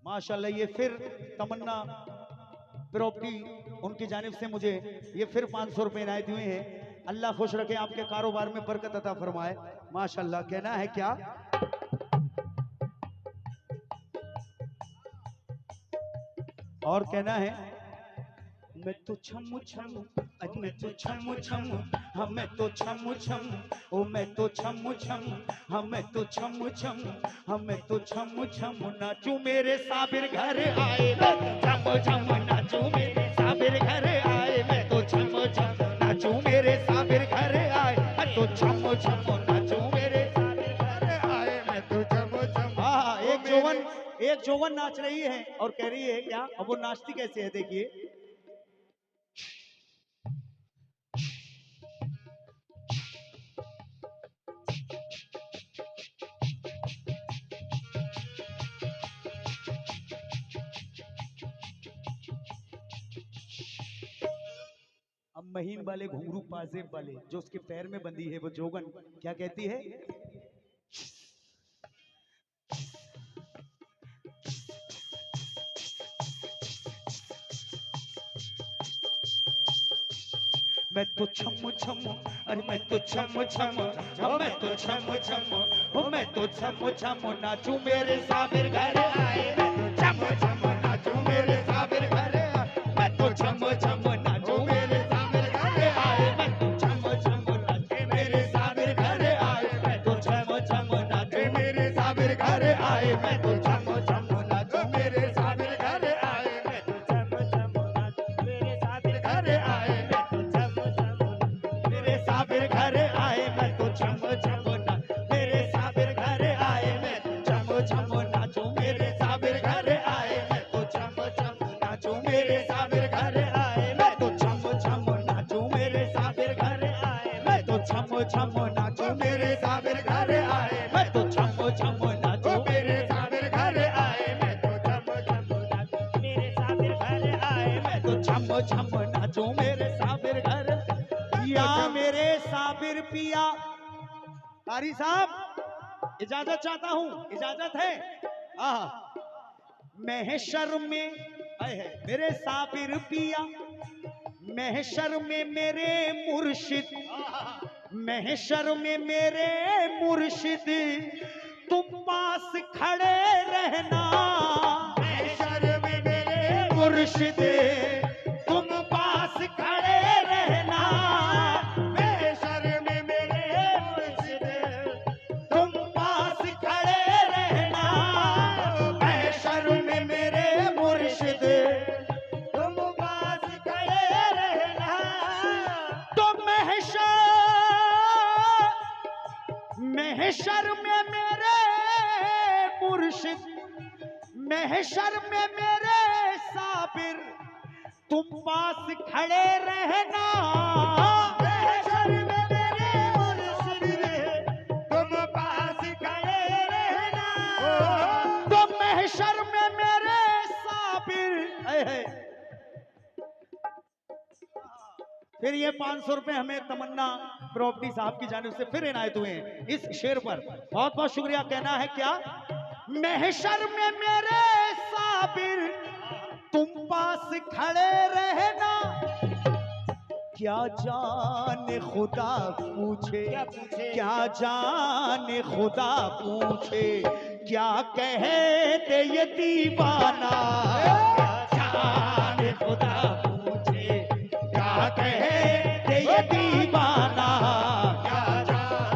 माशाल्लाह। ये फिर तमन्ना प्रॉपर्टी उनकी जानिब से मुझे ये फिर 500 रुपए इनायत हुए हैं। अल्लाह खुश रखे, आपके कारोबार में बरकत अता फरमाए माशाल्लाह। कहना है क्या, और कहना है मैं तो छम छम, आज मैं तो छम छम, हाँ मैं तो छम छम, ओ मैं तो छम छम, हाँ मैं तो छम छम, हाँ मैं तो छम छम नाचू मेरे साबिर घर आए, मैं तो छम छम नाचू मेरे साबिर घर आए, मैं तो छम छम नाचू मेरे साबिर घर आए, मैं तो छम छम नाचू मेरे साबिर घर आए, मैं तो छम छम। हाँ एक जोवन नाच रही है और कह रही है क्या, अब वो नाचती कैसे है देखिए। अब महीन वाले घुंघरू पाजेब वाले जो उसके पैर में बंधी है वो जोगन क्या कहती है, मैं तो छम छम, अरे मैं तो छम छम, मैं तो छम छम, मैं तो छम छम नाचू मेरे साबिर घर आए, मैं तो छम छम नाचू मेरे साबिर घर आए, मैं तो छम छम नाचू मेरे साबिर घर आए, मैं तो छम छम नाचे मेरे साबिर घर आए, मैं तो छम छम नाचू मेरे साबिर घर आए, मैं तो छम छम नाचू मेरे साबिर घर आए, मैं तो छम छम नाचू मेरे साबिर घर आए, मेरे साबिर घर आए, मैं तो छम छम ना मेरे साबिर घर आए, मैं तो छम छम नाचू मेरे साबिर घर आए, मैं तो छम छम नाचू मेरे साबिर घर आए, मैं तो छम छम नाचू मेरे साबिर घर आए, मैं तो छम छम नाचू मेरे साबिर घर आए, मैं तो छम छम नाचू मेरे साबिर घर आए, मैं तो छम छम नाचू मेरे साबिर घर आए, मैं तो छम छम नाचू मेरे साबिर घर। या मेरे साबिर पिया, कारी साहब इजाजत चाहता हूं, इजाजत है। महशर में है मेरे साबिर पिया, महशर में मेरे मुर्शिद, महशर में मेरे मुर्शिद तुम पास खड़े रहना, महशर में मेरे मुर्शिद तुम पास खड़े रहना, महशर में मेरे मुर्शिद तुम पास खड़े रहना, महशर में मेरे मुर्शिद तुम पास खड़े रहना। तो महशर में मेरे मुर्शिद, महशर में मेरे साबिर तुम पास खड़े रहना, महशर में मेरे मुर्शिद तुम पास खड़े रहना, तो महशर में मेरे साबिर। फिर ये 500 रुपए हमें तमन्ना प्रॉपर्टी साहब की जानिब से फिर इनायत हुए हैं इस शेर पर, बहुत बहुत शुक्रिया। कहना है क्या, महशर में मेरे साबिर तुम पास खड़े रहना, क्या जाने खुदा पूछे, क्या जाने खुदा पूछे, क्या कहते ये दीवाना, क्या जाने खुदा पूछे, क्या कहते ये दीवाना, क्या जाने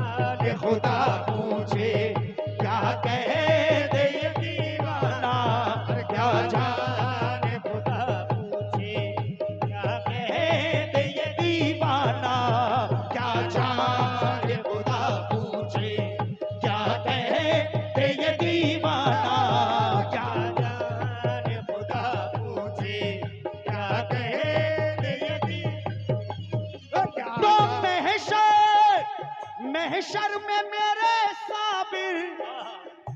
महशर में मेरे साबिर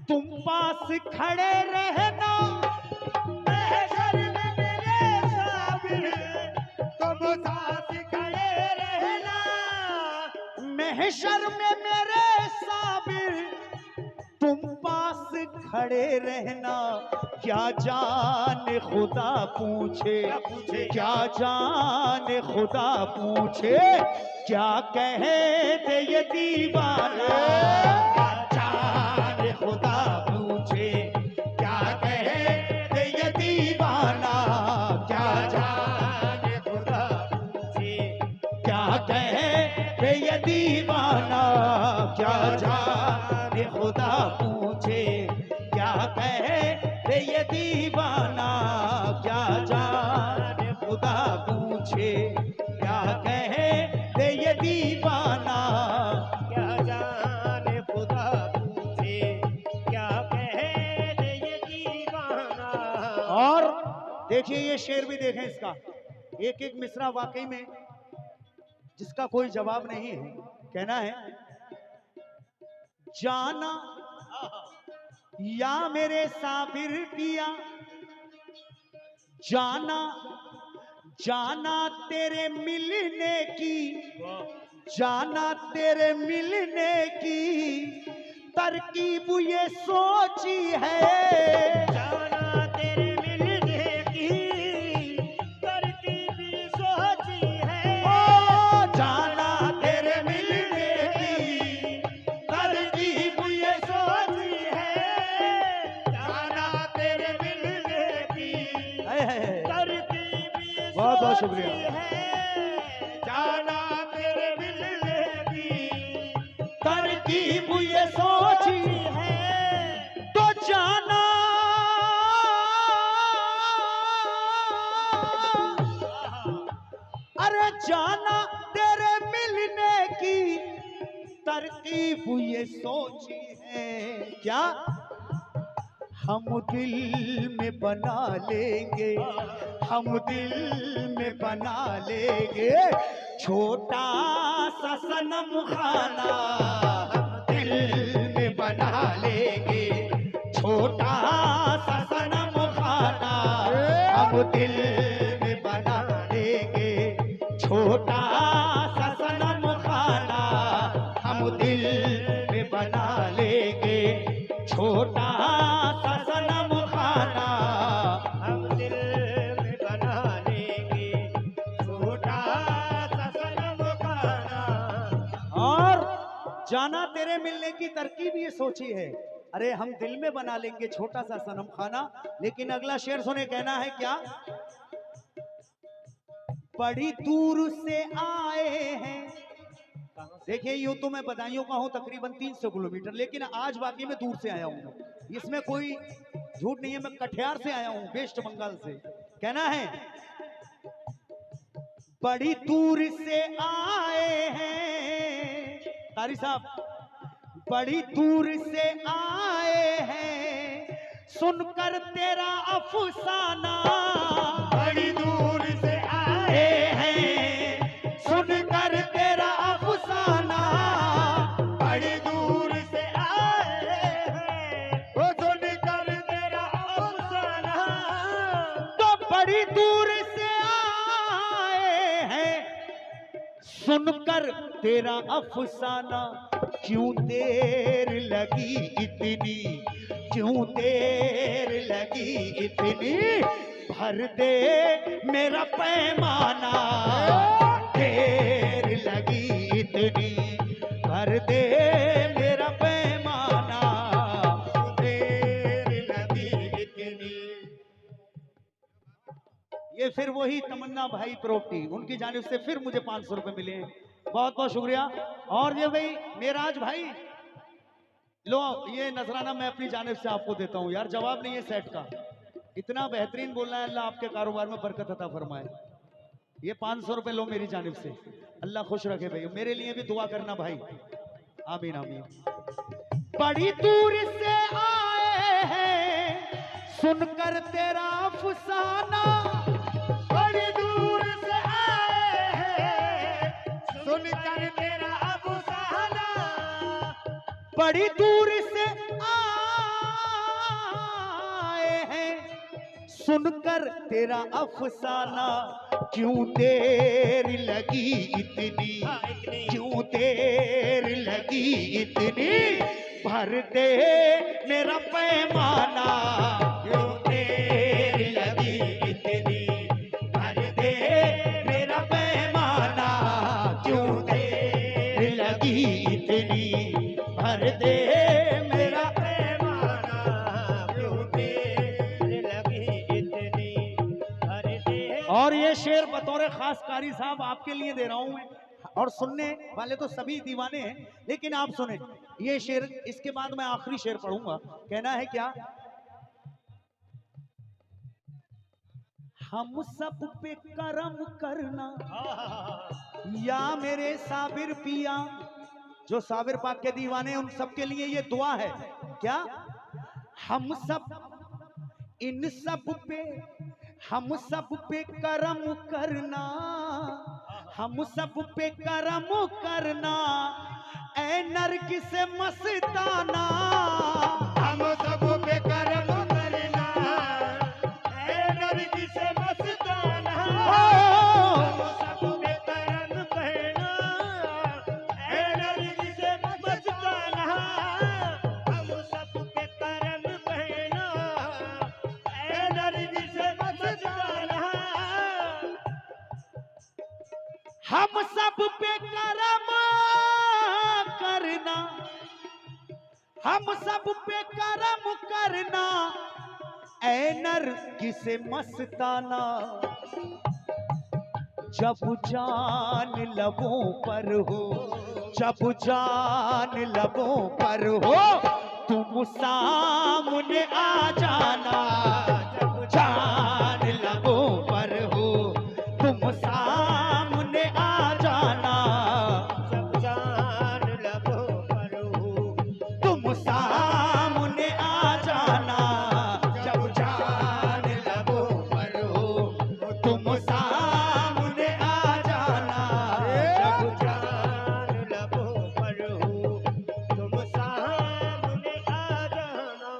तुम पास खड़े रहना, महशर में मेरे साबिर तुम साथ खड़े रहना, महशर में मेरे साबिर तुम पास खड़े रहना। क्या जान खुदा पूछे, क्या जान खुदा पूछे, क्या कहे दे ये दीवाना, क्या जान खुदा पूछे, क्या कहे दे ये दीवाना, क्या जान खुदा पूछे, क्या कहे दे ये दीवाना, क्या जान खुदा पूछे, क्या कहे दे ये दीवाना, क्या जान खुदा पूछे, क्या कहे दे ये दीवाना, क्या जाने खुदा पूछे, क्या कहे दे ये दीवाना। और देखिए ये शेर भी देखें इसका, एक एक मिसरा वाकई में जिसका कोई जवाब नहीं है। कहना है, जाना या मेरे साबिर पिया, जाना जाना तेरे मिलने की, जाना तेरे मिलने की तरकीब ये सोची है, जाना तेरे मिलने की तरकीब सोची है, ओ जाना तेरे मिलने की तरकीब ये सोची है, जाना तेरे मिलने की है। तरकीब ये बहुत बहुत सोची शुक्रिया। है, जाना तेरे मिलने की तरकीब ये सोची है, तो जाना अरे जाना तेरे मिलने की तरकीब ये सोची है, क्या हम दिल में बना लेंगे, हम दिल में बना लेंगे छोटा सा सनम खाना, हम दिल में बना लेंगे छोटा सा सनम खाना, हम दिल में बना लेंगे छोटा सा सनम खाना, हम दिल में बना लेंगे छोटा सा सनम खाना, हम दिल में बना लेंगे छोटा सा सनम खाना। और जाना तेरे मिलने की तरकीब ये सोची है, अरे हम दिल में बना लेंगे छोटा सा सनम खाना। लेकिन अगला शेर सुने, कहना है क्या, बड़ी दूर से आए हैं, देखिए यूं तो मैं बदायूं का हूं तकरीबन 300 किलोमीटर, लेकिन आज वाकई में दूर से आया हूं, इसमें कोई झूठ नहीं है, मैं कटिहार से आया हूं, वेस्ट बंगाल से। कहना है, बड़ी दूर से आए हैं कारी साहब, बड़ी दूर से आए हैं सुनकर तेरा अफसाना, बड़ी दूर से आए हैं सुनकर तेरा अफसाना, बड़ी दूर से आए हैं वो सुनकर तेरा अफसाना, तो बड़ी दूर से आए हैं सुनकर तेरा अफसाना, क्यों देर लगी इतनी, क्यों देर लगी इतनी, भर दे मेरा पैमाना, देर लगी इतनी, भर दे मेरा पैमाना, देर लगी इतनी। ये फिर वही तमन्ना भाई प्रॉपर्टी, उनकी जानिब से फिर मुझे 500 रुपए मिले, बहुत बहुत शुक्रिया। और ये भाई मेराज भाई, लो ये नजराना मैं अपनी जानिब से आपको देता हूँ यार, जवाब नहीं है सेट का, इतना बेहतरीन बोलना है, अल्लाह आपके कारोबार में बरकत अता फरमाए। ये 500 रुपए लो मेरी जानिब से, अल्लाह खुश रखे भाई, मेरे लिए भी दुआ करना भाई, आमीन आमीन। बड़ी दूर से आए हैं सुनकर तेरा अफसाना, बड़ी दूर से आए हैं सुनकर तेरा अफसाना, बड़ी दूर से आए हैं सुनकर तेरा अफसाना, क्यों देर लगी इतनी, क्यों देर लगी इतनी, भर दे मेरा पैमाना, क्यों देर लगी इतनी, भर दे मेरा पैमाना, क्यों देर लगी इतनी, भर दे मेरा पैमाना, क्यों देर लगी इतनी, भर दे। और ये शेर बतौर खास कारी साहब आपके लिए दे रहा हूं मैं, और सुनने वाले तो सभी दीवाने हैं, लेकिन आप सुने ये शेर, इसके बाद मैं आखिरी शेर पढ़ूंगा। कहना है क्या, हम सब पे करम करना या मेरे साबिर पिया। जो साबिर पाक के दीवाने उन सब के लिए ये दुआ है। क्या, हम सब इन सब पे, हम सब पे करम करना, हम सब पे करम करना, ऐ नरगिस मस्ताना, हम सब पे करम करना, ऐ नरगिस मस्ताना, हम सब पे करम करना, ऐ नरगिस मस्ताना, हम सब पे करम करना, ऐ नरगिस मस्ताना, हम सब पे करम करना, हम सब पे करम करना, ऐ नरगिस मस्ताना, जब जान लबों पर हो, जब जान लबों पर हो, तुम सामने आ जाना, जब जान लबों पर हो, तुम सामने आ जाना, जब जान लबों पर हो, तुम सामने आ जाना, जब जान लबों पर हो, तुम सामने आ जाना, जब जान लबों पर हो, तुम सामने आ जाना।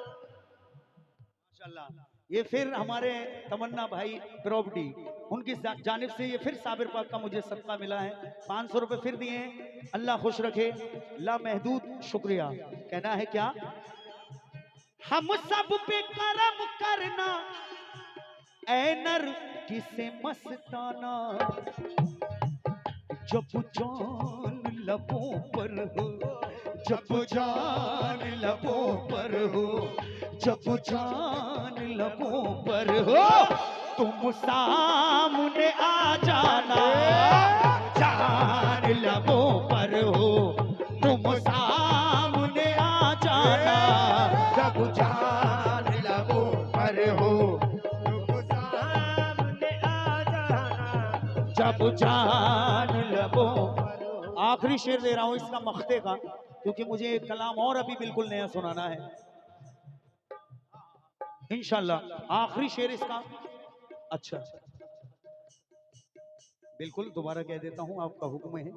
माशाल्लाह, ये फिर हमारे तमन्ना भाई प्रॉपर्टी, उनकी जानिब से ये फिर साबिर पाक का मुझे सदका मिला है, 500 रुपए फिर दिए हैं। अल्लाह खुश रखे, लामहदूद शुक्रिया। कहना है क्या, हम सब पे करम करना, ऐ नरगिस मस्ताना, जब जान लबों पर हो, जब जान लबों पर हो, जब जान लबों पर हो, तुम सामने आ जाना, जान लबों पर हो, तुम सामने आ जाना, जब जान लबों पर हो, तुम सामने आ जाना, जब जान लबों। आखिरी शेर दे रहा हूं इसका मख्ते का, क्योंकि मुझे एक कलाम और अभी बिल्कुल नया सुनाना है इंशाल्लाह। आखिरी शेर इसका, अच्छा बिल्कुल दोबारा कह देता हूं, आपका हुक्म है।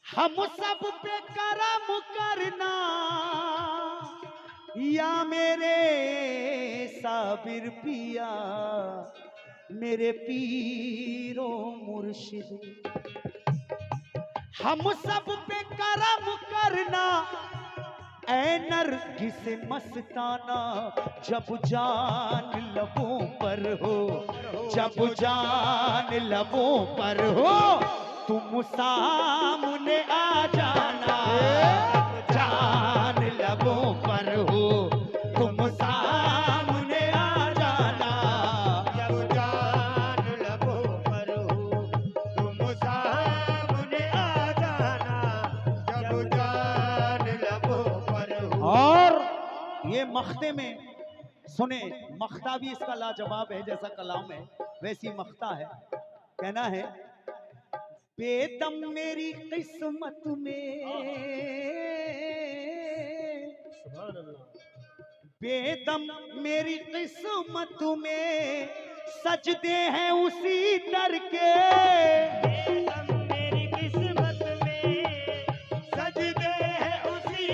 हम सब पे करम करना या मेरे साबिर पिया, मेरे पीरो मुर्शिद, हम सब पे करम करना, ऐ नरगिस मस्ताना, जब जान लबों पर हो, जब जान लबों पर हो, तुम सामने आ जाना, जान लबों पर हो, तुम सामने आ जाना, जब जान लबों पर हो, तुम सामने आ जाना, जब जान लबों पर हो। और ये मख्ते में सुने, मख्ता भी इसका लाजवाब है, जैसा कलाम है वैसी मख्ता है। कहना है, बेदम मेरी किस्मत में, बेदम मेरी किस्मत में, सजदे हैं उसी दर के, बेदम मेरी किस्मत में, सजदे हैं उसी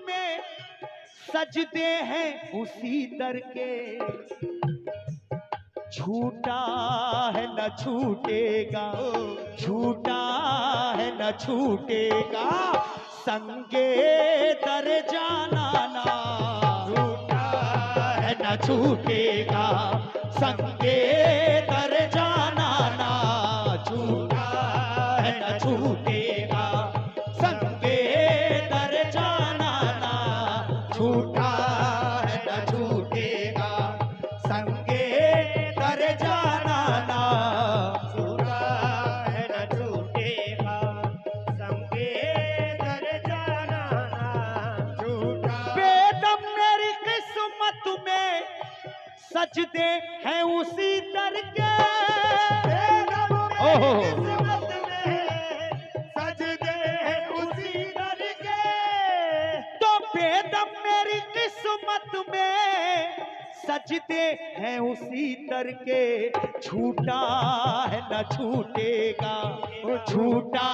में सजदे हैं उसी दर के, छूटा है न छूटेगा, छूटा है न छूटेगा, संगे दर जाना ना, छूटा है न छूटेगा, संगे दर जाना ना, छूटा है न छूटेगा, संगे दर जाना ना, छूटा है न छूटेगा, संगे दर जाना ना, छूटा है न छूटेगा, संगे दर जाना ना, छूटा। बेदम मेरी किस्मत में सजदे हैं उसी दर के, बेदम ओहो। मेरी किस्मत में सजदे हैं उसी दर के, तो बेदम मेरी किस्मत में सजदे हैं उसी दर के, छूटा है न छूटेगा, वो छूटा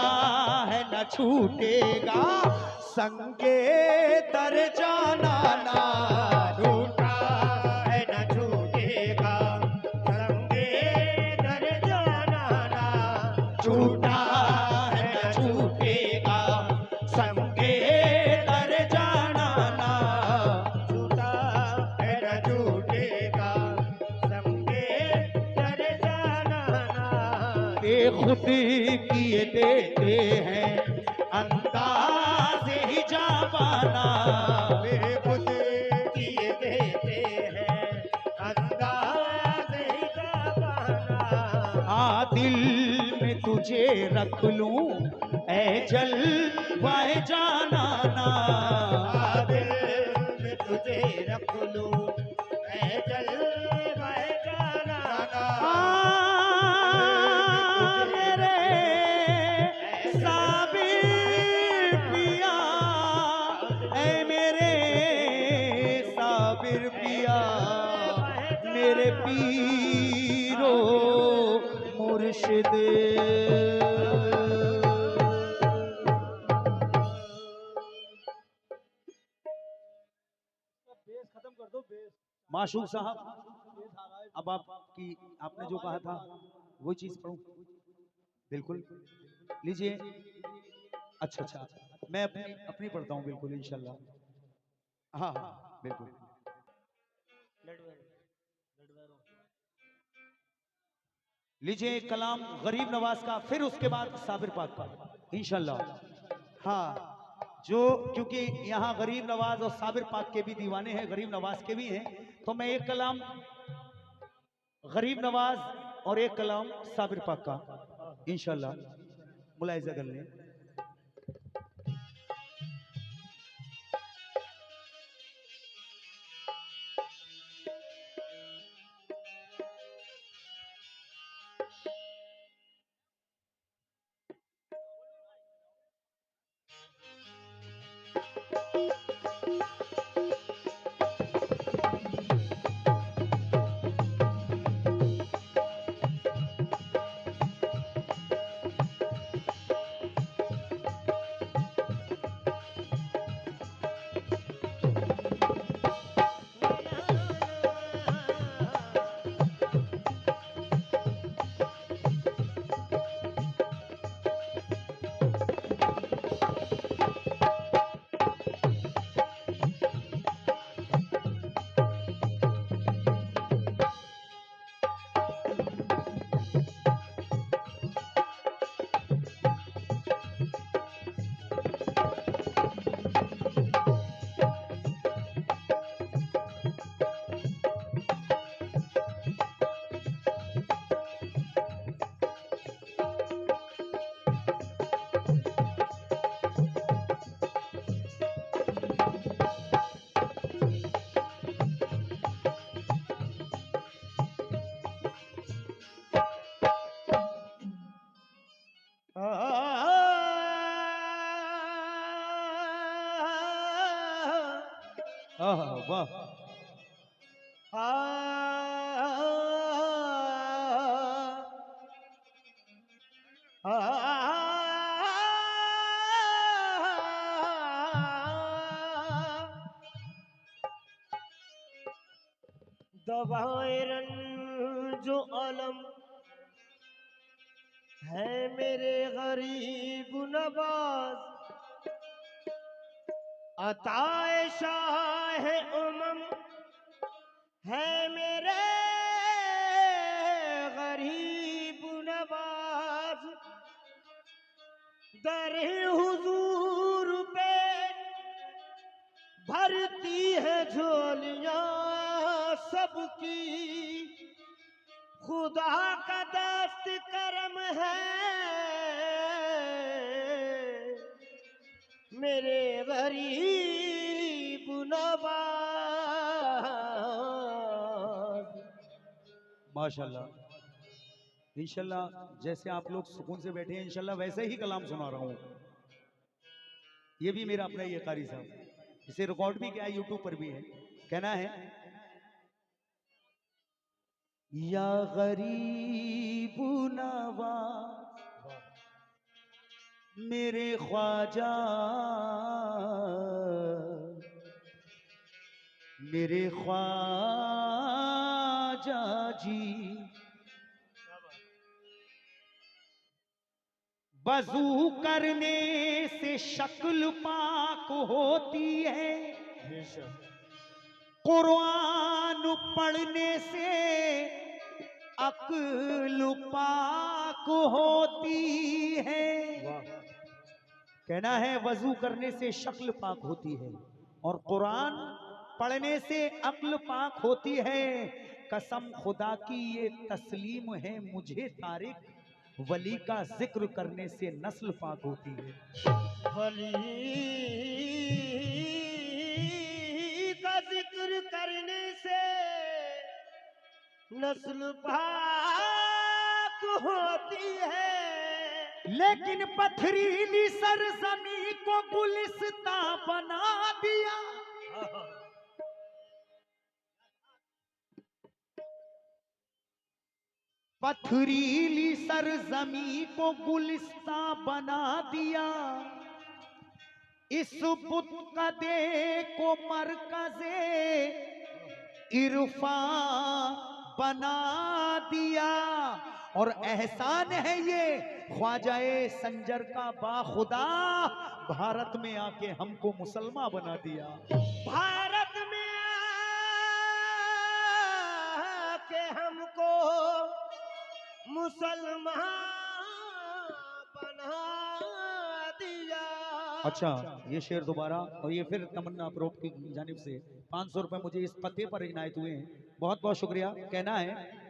है न छूटेगा, संगे दर जाना ना, छूटा है न छूटेगा, संगे दर जाना ना, छूटा है न छूटेगा, संगे दर जाना ना, छूटा है न छूटेगा, संगे दर जाना ना। खुद किए देते हैं अंदाज ही जावाना, बेखुद किए देते हैं अंदाज़ ही जावाना। दिल में तुझे रख लूं ऐ जलवाए जाना ना, दिल में तुझे रख लूं ऐ जलवाए जाना ना। मेरे साबिर पिया, ऐ मेरे साबिर पिया, मेरे पीरो मुर्शिद। माशूक साहब, अब आपने जो कहा था वो चीज पढ़ूं? बिल्कुल लीजिए। अच्छा अच्छा, मैं अपनी पढ़ता हूँ बिल्कुल इंशाल्लाह। हाँ हाँ बिल्कुल। लीजिए कलाम गरीब नवाज का, फिर उसके बाद साबिर पाक का इंशाल्लाह। हाँ, जो क्योंकि यहाँ गरीब नवाज और साबिर पाक के भी दीवाने हैं, गरीब नवाज के भी हैं, तो मैं एक कलाम गरीब नवाज और एक कलाम साबिर पाक का इंशाल्लाह मुलाहिजा कर लें। वाह, हवाए रंजो अलम है मेरे गरीब नवाज, अताए शाह उमम है मेरे गरीब नवाज। दर हुजूर पे भरती है झोलियां सबकी, खुदा का दस्त करम है मेरे गरीब नवाज। माशाल्लाह। इंशाल्लाह जैसे आप लोग सुकून से बैठे हैं, इंशाल्लाह वैसे ही कलाम सुना रहा हूँ। ये भी मेरा अपना ये कारी साहब, इसे रिकॉर्ड भी किया है, यूट्यूब पर भी है। कहना है, या गरीब नवाज मेरे ख्वाजा, मेरे ख्वाजा जी, वजू करने से शक्ल पाक होती है, कुरान पढ़ने से अक्ल पाक होती है। कहना है वजू करने से शक्ल पाक होती है और कुरान पढ़ने से अक्ल पाक होती है। कसम खुदा की ये तस्लीम है मुझे तारिक, वली का जिक्र करने से नस्ल पाक होती है। वली का जिक्र करने से नस्ल पाक होती है। लेकिन पथरीली सरजमी को गुलिस्ता बना दिया, पथरीली सरजमी को गुलिस्ता बना दिया, इस बुत कदे को मरकज़े इरफा बना दिया। और एहसान है ये ख्वाजाए संजर का बाखुदा, भारत में आके हमको मुसलमान बना दिया। भारत में आके हमको मुसलमान बना दिया। अच्छा, ये शेर दोबारा, और ये फिर तमन्ना प्रोप की जानिब से 500 रुपए मुझे इस पते पर इनायत हुए हैं, बहुत बहुत शुक्रिया। कहना है,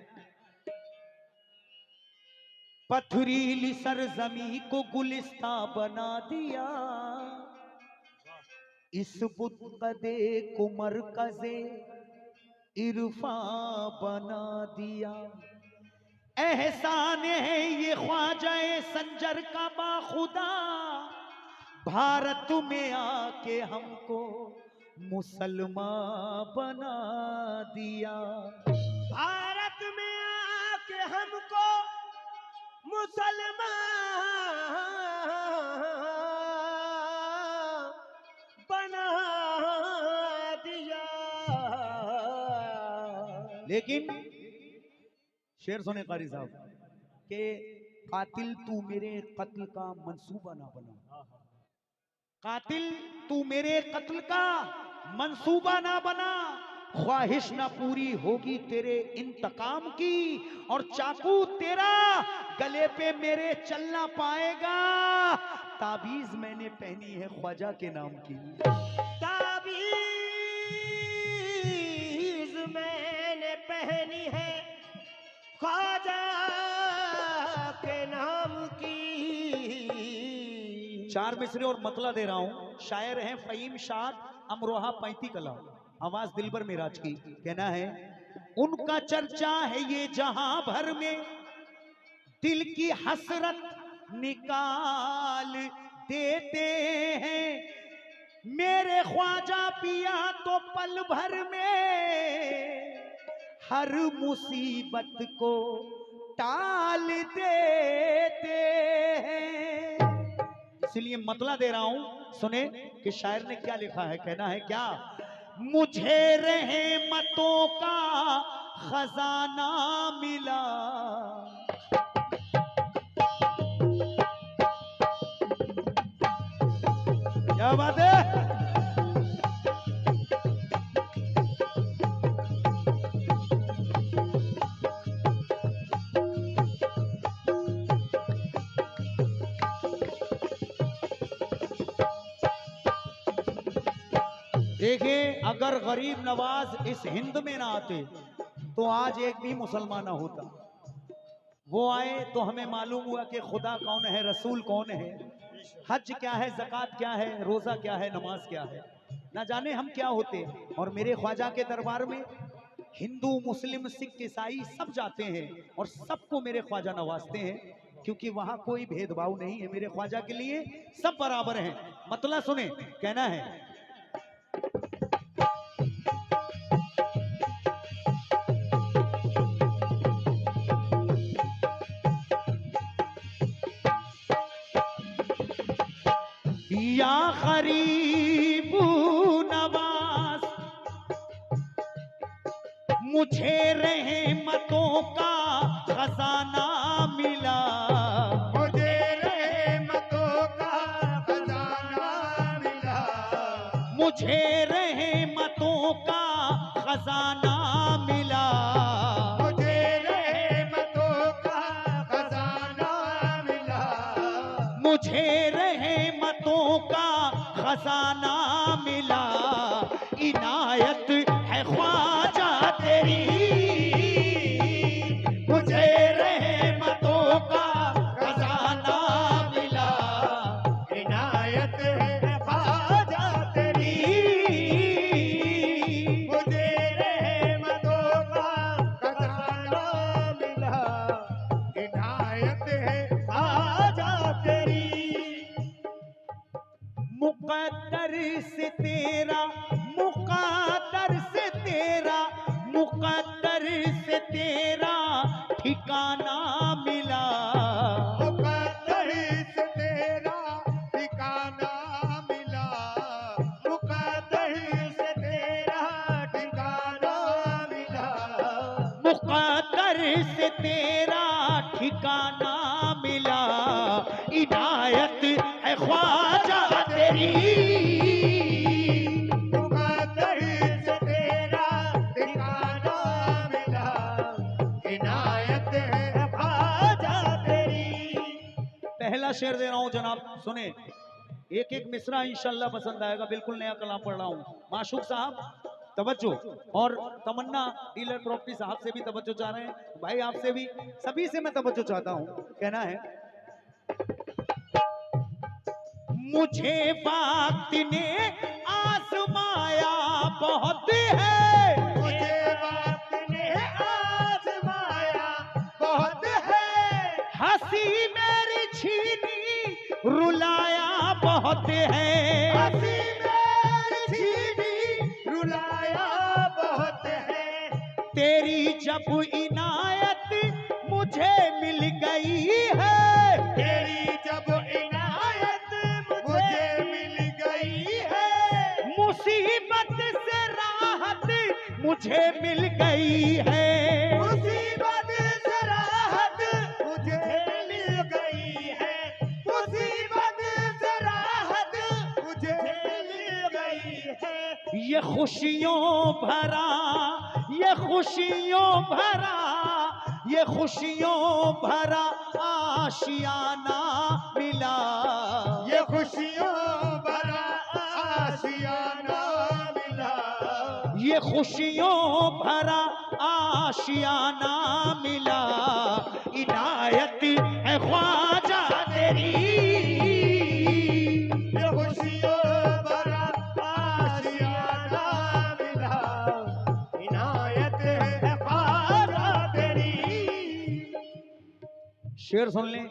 पथरीली सरजमी को गुलिस्ता बना दिया, इस बुत कदे को मरकज़े इरफा बना दिया। एहसान है ये ख्वाजाए संजर का बाखुदा, भारत में आके हमको मुसलमान बना दिया। भारत में आके हमको मुसलमान बना दिया। लेकिन शेर सुने कारी साहब के, कातिल तू मेरे कत्ल का मंसूबा ना बना, कातिल तू मेरे कत्ल का मंसूबा ना बना, ख्वाहिश ना पूरी होगी तेरे इंतकाम की, और चाकू तेरा गले पे मेरे चलना पाएगा। ताबीज मैंने पहनी है ख्वाजा के नाम की, ताबीज मैंने पहनी है ख्वाजा के नाम की। 4 मिसरे और मतला दे रहा हूं। शायर हैं फहीम शाद अमरोहा 35 कला, आवाज दिलबर मिराज की। कहना है, उनका चर्चा है ये जहां भर में, दिल की हसरत निकाल देते हैं। मेरे ख्वाजा पिया तो पल भर में हर मुसीबत को टाल देते हैं। इसलिए मतला दे रहा हूं, सुने कि शायर ने क्या लिखा है। कहना है क्या, मुझे रहमतों का खजाना मिला। क्या बात है। देखिए, अगर गरीब नवाज इस हिंद में ना आते तो आज एक भी मुसलमान ना होता। वो आए तो हमें मालूम हुआ कि खुदा कौन है, रसूल कौन है, हज क्या है, ज़कात क्या है, रोजा क्या है, नमाज क्या है, ना जाने हम क्या होते। और मेरे ख्वाजा के दरबार में हिंदू, मुस्लिम, सिख, ईसाई सब जाते हैं और सबको मेरे ख्वाजा नवाजते हैं, क्योंकि वहां कोई भेदभाव नहीं है। मेरे ख्वाजा के लिए सब बराबर हैं। मतलब सुने, कहना है या गरीब नवाज मुझे रहमतों का खजाना मिला। मुझे रहमतों का खजाना मिला। मुझे रहमतों का खजाना मिला। मुझे रहमतों का खजाना मिला। मुझे रहमतों का खजाना मिला। इनायत है ख्वाजा तेरी, मुझे रहमतों का खजाना मिला। इनायत है ख्वाजा तेरी, मुझे रहमतों का खजाना मिला। इनायत है ख्वाजा तेरी। मुक़द्दर से तेरा, मुक़द्दर से तेरा, मुक़द्दर से तेरा ठिकाना मिला। मुक़द्दर से तेरा ठिकाना मिला। मुक़द्दर से तेरा ठिकाना मिला। मुक़द्दर से तेरा ठिकाना मिला। इनायत है ख्वाजा तेरी, मुक़द्दर से तेरा ठिकाना मिला। इनायत है ख्वाजा तेरी। पहला शेर दे रहा हूं जनाब, सुने। एक एक मिसरा इंशाल्लाह पसंद आएगा। बिल्कुल नया कलाम पढ़ रहा हूं। माशूक साहब तवज्जो, और तमन्ना डीलर प्रॉपर्टी साहब से भी तवज्जो चाह रहे हैं, भाई आपसे भी, सभी से मैं तवज्जो चाहता हूं। कहना है मुझे वक्त ने आजमाया बहुत है, मुझे वक्त ने आजमाया बहुत है। हंसी मेरी छीनी रुलाया बहुत है। हंसी मेरी छीनी रुलाया बहुत है। तेरी जब इनायत मुझे मिल गई है, तेरी जब इनायत मुझे मिल गई है। मुसीबत से राहत मुझे मिल गई है। मुसीबत से राहत मुझे मिल गई है। मुसीबत से राहत मुझे मिल गई है। ये खुशियों भरा, ये खुशियों भरा, ये खुशियों भरा आशियाना मिला। ये खुशियों भरा आशियाना मिला। ये खुशियों भरा आशियाना मिला। इनायत है ख्वाजा तेरी, ये खुशियों भरा आशियाना मिला। इनायत है ख्वाजा तेरी। शेर सुन लें,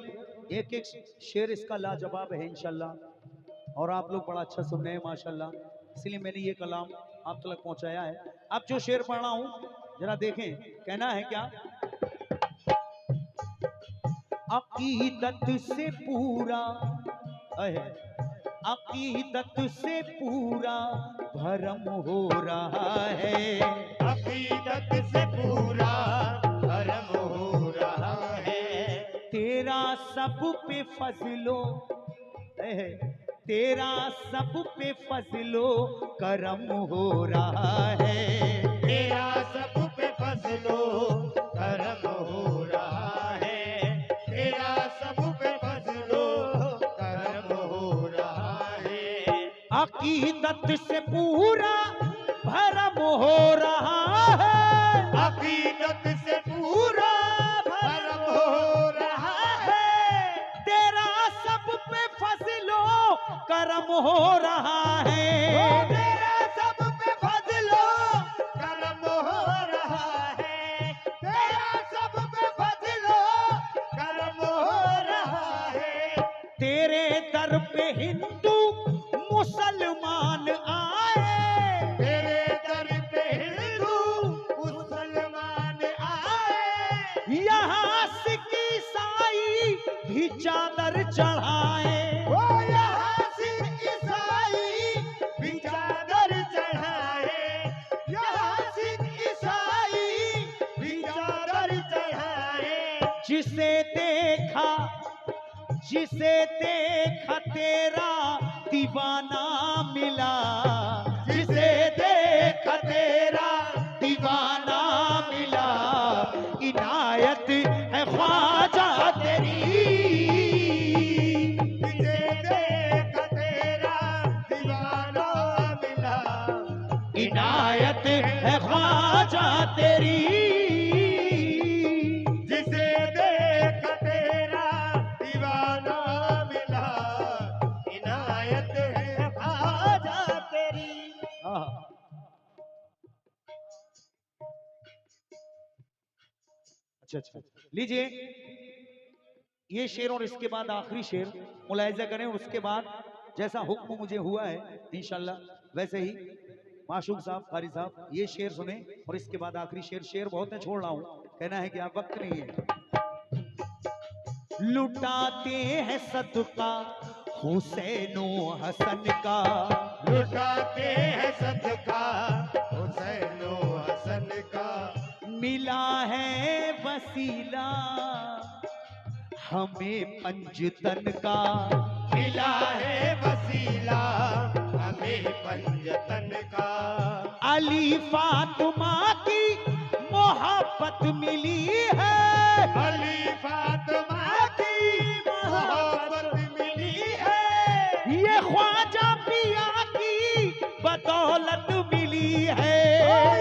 एक एक शेर इसका लाजवाब है इंशाल्लाह, और आप लोग बड़ा अच्छा सुन रहे हैं माशाल्लाह, इसलिए मैंने ये कलाम आप तक पहुंचाया है। अब जो शेर पढ़ रहा हूं जरा देखें, कहना है क्या, अकीदत से पूरा है अकीदत से पूरा भरम हो रहा है, अकीदत से पूरा भरम हो रहा है। तेरा सब पे फजलो तेरा सब पे फजलो करम हो रहा है, तेरा सब पे फजलो करम हो रहा है। तेरा सब पे फजलो करम हो रहा है। अकीदत से पूरा भरम हो रहा है, अकीदत से पूरा भरम हो रहा है। तेरा सब पे फजलो करम हो रहा है, तेरा सब पे फजलो करम हो रहा है। तेरा सब पे फजलो करम हो रहा है। तेरे दर पे हिंदू मुसलमान आए, तेरे दर पे हिंदू मुसलमान आए। यहाँ सिख ईसाई भी चादर चढ़ाए, ओ यहाँ सिख ईसाई भी चादर चढ़ाए। यहाँ सिख ईसाई भी चादर चढ़ाए। जिसे देखा तेरा दीवाना मिला, जिसे देखा तेरा दीवाना मिला, इनायत है ख्वाजा तेरी, जिसे देख तेरा दीवाना मिला। इनायत है ख्वाजा तेरी, जिसे देख तेरा दीवाना मिला। इनायत है ख्वाजा तेरी। अच्छा, लीजिए ये शेर और इसके बाद आखिरी शेर मुलाहिजा करें, और उसके बाद जैसा हुक्म मुझे हुआ है इंशाल्लाह वैसे ही माशूक साहब, कारी साहब ये शेर सुने, और इसके बाद आखिरी शेर बहुत है, छोड़ रहा हूं, कहना है कि आप वक्त नहीं है। लुटाते हैं सदका हुसैनो हसन का, लुटाते हैं सदका हुसैनो हसन का। मिला है वसीला हमें पंजतन का, मिला है वसीला हमें पंजतन का। अली फातिमा की मोहब्बत मिली है, अली फातिमा की मोहब्बत मिली है। ये ख्वाजा पिया की बदौलत मिली है,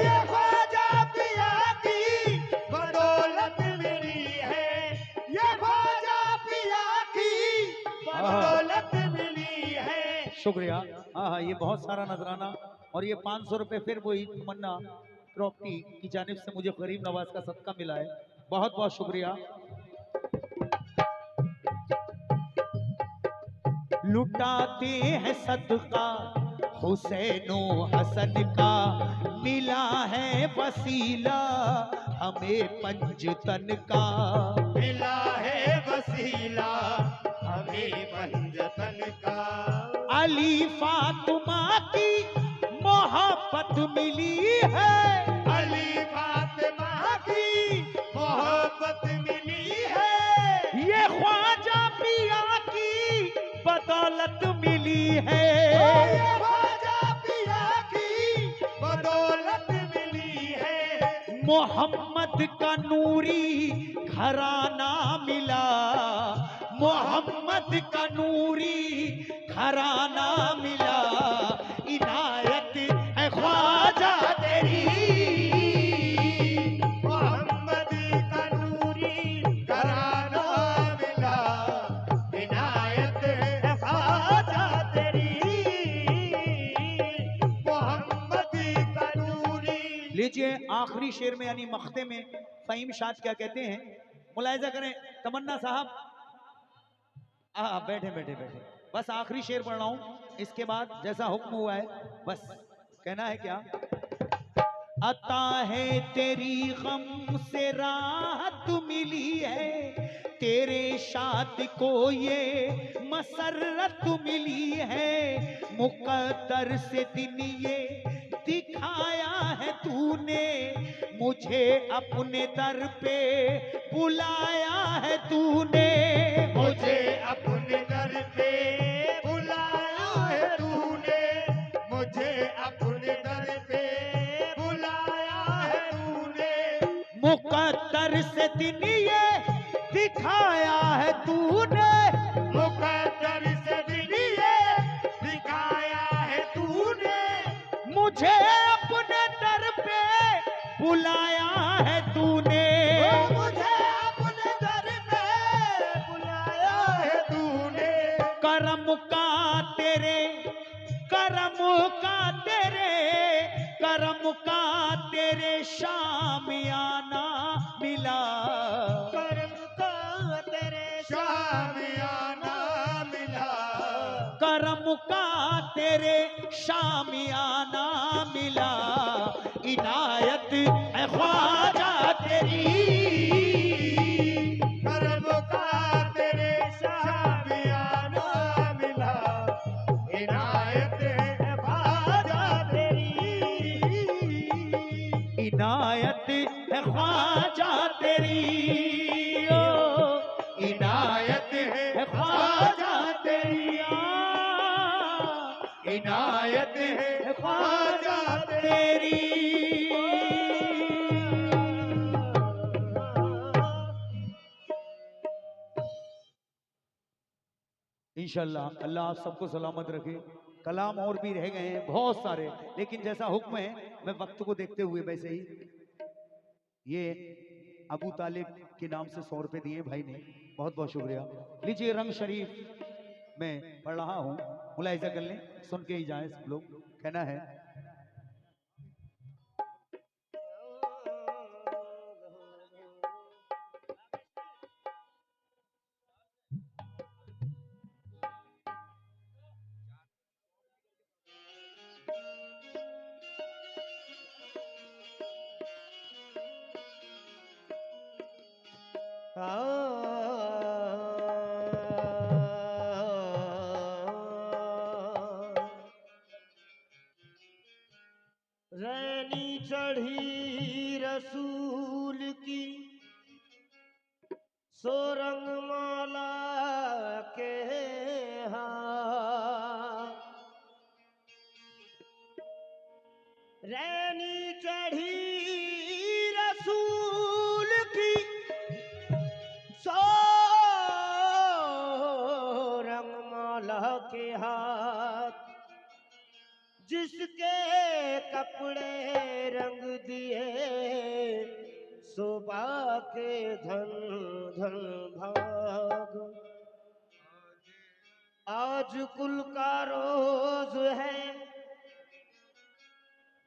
ये ख्वाजा पिया की बदौलत मिली है। ये ख्वाजा पिया की बदौलत मिली है। शुक्रिया। हाँ, ये बहुत सारा नजराना, और ये 500 रुपए फिर वही तमन्ना प्रॉपर्टी की जानिब से मुझे गरीब नवाज का सदका मिला है, बहुत बहुत शुक्रिया। लुटाते हैं सदका हुसैनो हसन का, मिला है वसीला हमें पंजतन का, मिला है वसीला हमें पंजतन का। अली फातिमा की मोहब्बत मिली है, अली फातिमा की मोहब्बत मिली है। ये ख्वाजा पिया की बदौलत मिली है, ये ख्वाजा पिया की बदौलत मिली है। मोहम्मद का नूरी घराना मिला, मोहम्मद का नूरी घराना मिला, इनायत है ख्वाजा तेरी, मोहम्मद का नूरी घराना मिला। इनायत है ख्वाजा तेरी। मोहम्मद का नूरी। लीजिए आखिरी शेर में यानी मख्ते में फहीम शाद क्या कहते हैं, मुलाहिजा करें। तमन्ना साहब बैठे बैठे बैठे, बस आखिरी शेर पढ़ रहा हूं, इसके बाद जैसा हुक्म हुआ है बस कहना है क्या। अता है तेरी गम से राहत मिली है, तेरे शाद को ये मसरत मिली है। मुकद्दर से दिन ये दिखाया है तूने, मुझे अपने दर पे बुलाया है तूने। मुझे अपने दर पे बुलाया है तूने, मुझे अपने दर पे बुलाया है तूने। मुकद्दर से दिन ये दिखाया है तूने, मुकद्दर से दिन ये दिखाया है तूने, मुझे अपने दर पे बुलाया है तूने। मुझे अपने दर पे बुलाया है तूने। करम का तेरे, करम का तेरे, करम का तेरे शामियाना मिला। करम का तेरे शामियाना मिला, करम का तेरे शामियाना मिला। इनायत है ख्वाजा तेरी, करम का तेरे शामियाना मिला। इनायत है ख्वाजा तेरी, इनायत है ख्वाजा तेरी, ओ इनायत है ख्वाजा तेरी, इनायत है ख्वाजा तेरी। इंशाल्लाह अल्लाह आप सबको सलामत रखे। कलाम और भी रह गए हैं बहुत सारे, लेकिन जैसा हुक्म है मैं वक्त को देखते हुए वैसे ही ये अबू तालिब के नाम से 100 रुपए दिए भाई ने, बहुत बहुत शुक्रिया। लीजिए रंग शरीफ मैं पढ़ रहा हूँ, मुलाहिजा कर लें, सुन के ही जाए सब लोग। कहना है रैनी चढ़ी रसूल की सोरंग माला के हाथ, रैनी चढ़ी रसूल की सोरंग माला के हाथ, जिसके कपड़े रंग दिए सुबह के धन धन भाग। आज कुल का रोज है,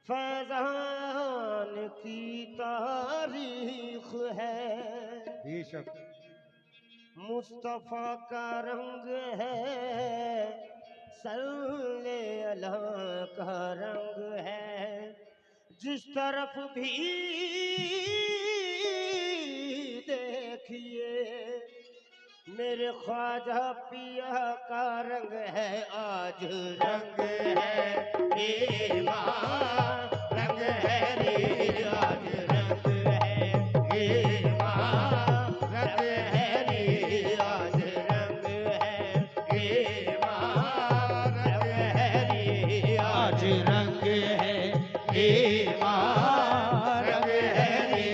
फैजान की तारीख है, बेशक मुस्तफा का रंग है, सल्ले अला का रंग है। जिस तरफ भी देखिए मेरे ख्वाजा पिया का रंग है। आज रंग है ईमान, रंग है रे, आज रंग है ईमान, रंग है रे, आज रंग है ईमान, रंग है रे, आज रंग है ईमान, रंग है रे,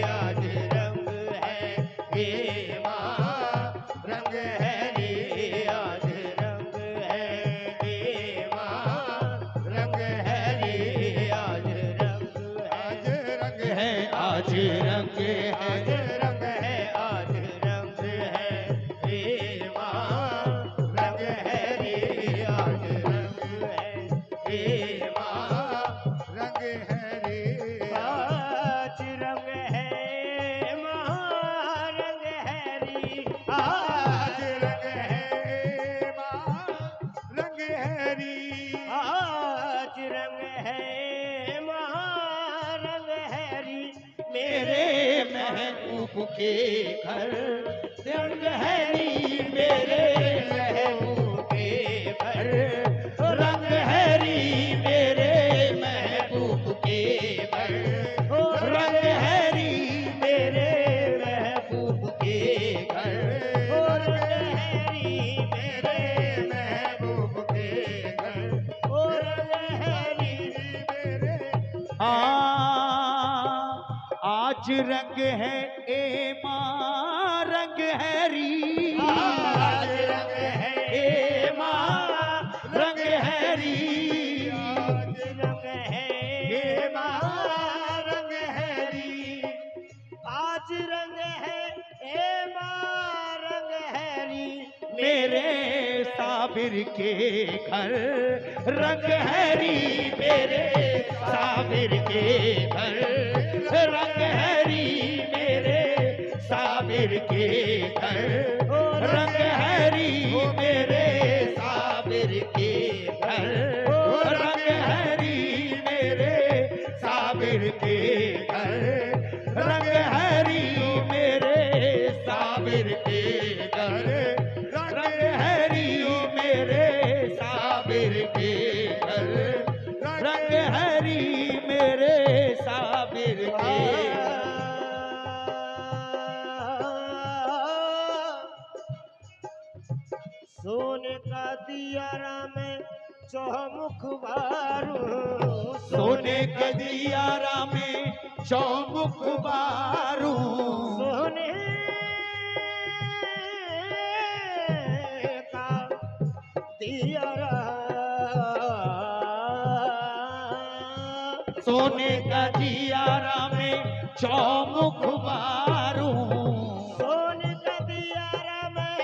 आज रंग है ईमान, रंग है रे, आज रंग है ईमान, रंग है रे, आज रंग है, रंग है महबूब के घर, रंग हैरी मेरे महबूब के घर, रंग हैरी मेरे महबूब के घर, रंग हैरी मेरे महबूब के घर, रंग हैरी मेरे महबूब के घर, रंग हैरी मेरे। आज रंग है एमा रंग हैरी, आज रंग है एमा रंग हैरी, आज रंग है एमा रंग हैरी, आज रंग है एमा रंग हैरी मेरे साबिर के घर, रंग हैरी मेरे साबिर के घर, रंग हैरी मेरे साबिर के घर, रंग हैरी मेरे साबिर के घर, रंग हैरी मेरे साबिर के घर, रंग हैरी मेरे साबिर के घर, रंग हैरी मेरे साबिर के घर, रंग हैरी मेरे साबिर के। सोने का दियारा में चौमुख बारू, सोने का दियारा में चौमुख बारू, सोने का दियारा, सोने का दियारा में चौमुख बारू, सोने का दियारा में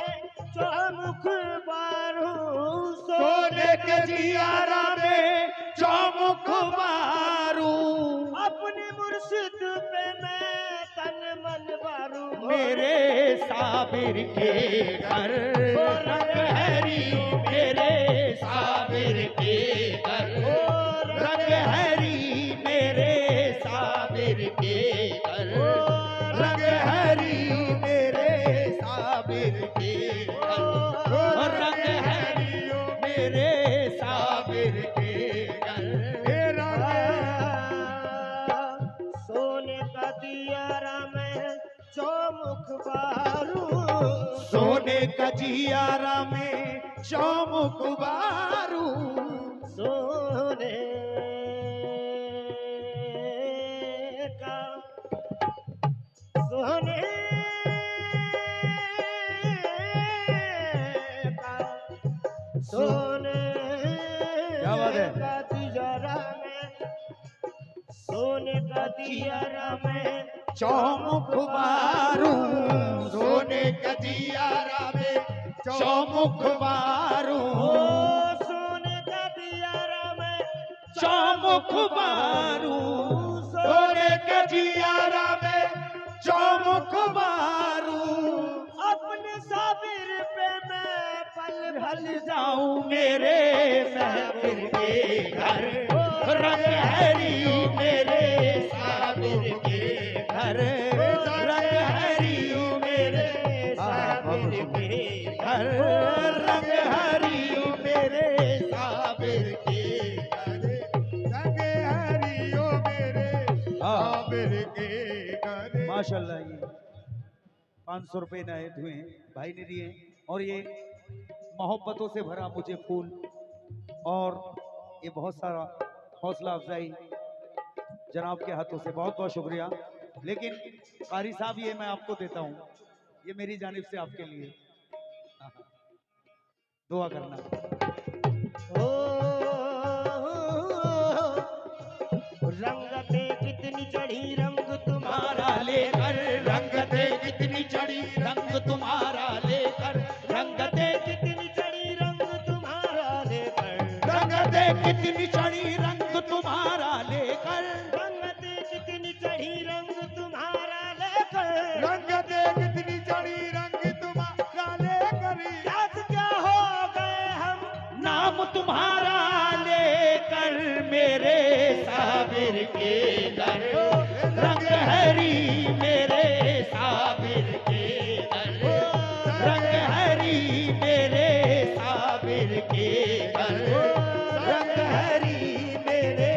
चौमुख बारू, सोने के दियारा में चौमुख बारू, अपने मुर्शिद पे मैं तन मन बारू, मेरे साबिर के घर, रंग हैरी मेरे साबिर के घर, रंग हैरी मेरे साबिर के घर, रंग हैरी मेरे साबिर के घर, रंग हैरी मेरे साबिर के घर, सोने का दियारा में चौमुख बारू, सोने का जियारा में चौमुख बारू, सोने का सोने का सोने क्या बात है? का दियारा में, सोने का दियारा में चौमुख बारू, सोने का दियारा में चौमुख बारू, सोने का दियारा में चौमुख बारू, सोने के दियारा में चौमुख बारू, अपने साबिर पे मैं पल भल जाऊं मेरे साबिर के घर, रंग हैरी मेरे साबिर के घर, रंग हैरी मेरे साबिर के घर, रंग हैरी मेरे साबिर के घर, रंग हैरी मेरे साबिर के घर। माशाल्लाह, ये 500 रुपए नायत हुए हैं, भाई ने दिए, और ये मोहब्बतों से भरा मुझे फूल, और ये बहुत सारा हौसला अफजाई जनाब के हाथों से, बहुत बहुत शुक्रिया। लेकिन कारी साहब, ये मैं आपको देता हूँ, ये मेरी जानिब से आपके लिए, दुआ करना। रंगते कितनी चढ़ी रंग तुम्हारा तुम्हारा लेकर, रंगते कितनी चढ़ी रंग तुम्हारा लेकर, रंगते कितनी चढ़ी रंग तुम्हारा लेकर, रंगते कितनी चढ़ी रंग तुम्हारा लेकर, रंगते कितनी चढ़ी रंग तुम्हारा लेकर, रंगते कितनी चढ़ी रंग तुम्हारा लेकर, क्या से क्या हो गए हम नाम तुम्हारा लेकर मेरे साबिर के घर, रंग हरी मेरे साबिर के घर, रंग हरी मेरे साबिर के घर, रंग हरी मेरे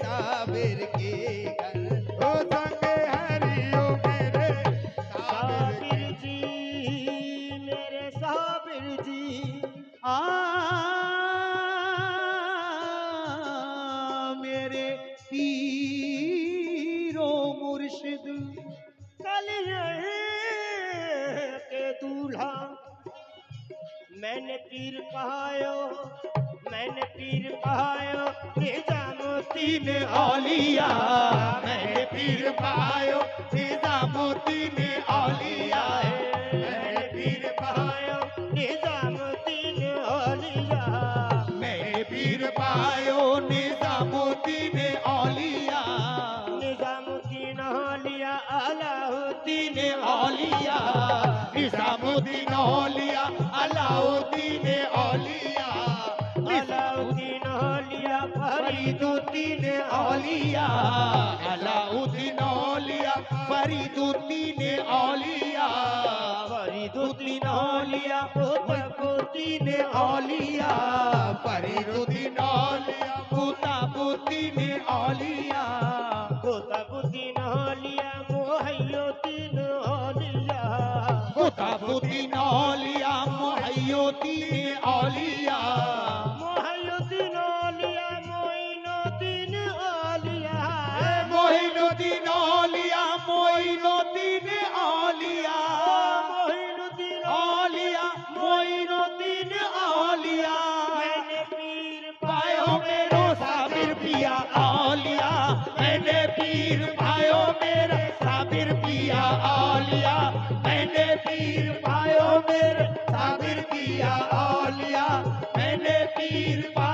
साबिर के घर। ओ संग हरियो मेरे साबिर जी मेरे साबिर जी मेरे पीरो मुर्शिद कलियर के दूल्हा मैंने पीर कहायो, मैंने पीर कहायो निजामुद्दीन औलिया, मैंने पीर पायो निजामुद्दीन औलिया, मैंने पीर कहायो निजामुद्दीन औलिया, मैंने पीर पायो निजामुद्दीन औलिया, निजामुद्दीन औलिया अलाउद्दीन औलिया, निजामुद्दीन औलिया, अलाउद्दीन औलिया, अलाउद्दीन औलिया फरीदुद्दीन औलिया, अलाउद्दीन औलिया, फरीदुद्दीन औलिया, फरीदुद्दीन औलिया, कुतुबुद्दीन औलिया, फरीदुद्दीन औलिया, कुतुबुद्दीन औलिया, कुतुबुद्दीन औलिया मुहय्यिद्दीन औलिया, कुतुबुद्दीन औलिया, मुहय्यिद्दीन औलिया, मुहय्यिद्दीन औलिया मोइनुद्दीन औलिया, मोइनुद्दीन औलिया, मोइनुद्दीन औलिया, मोइनुद्दीन औलिया, मोइनुद्दीन औलिया, मैंने पीर पायो मेरो साबिर पिया औलिया, मैंने पीर पायो मेरा साबिर पिया औलिया, मैंने पीर पायो मेरा साबिर पिया औलिया, मैंने पीर पायो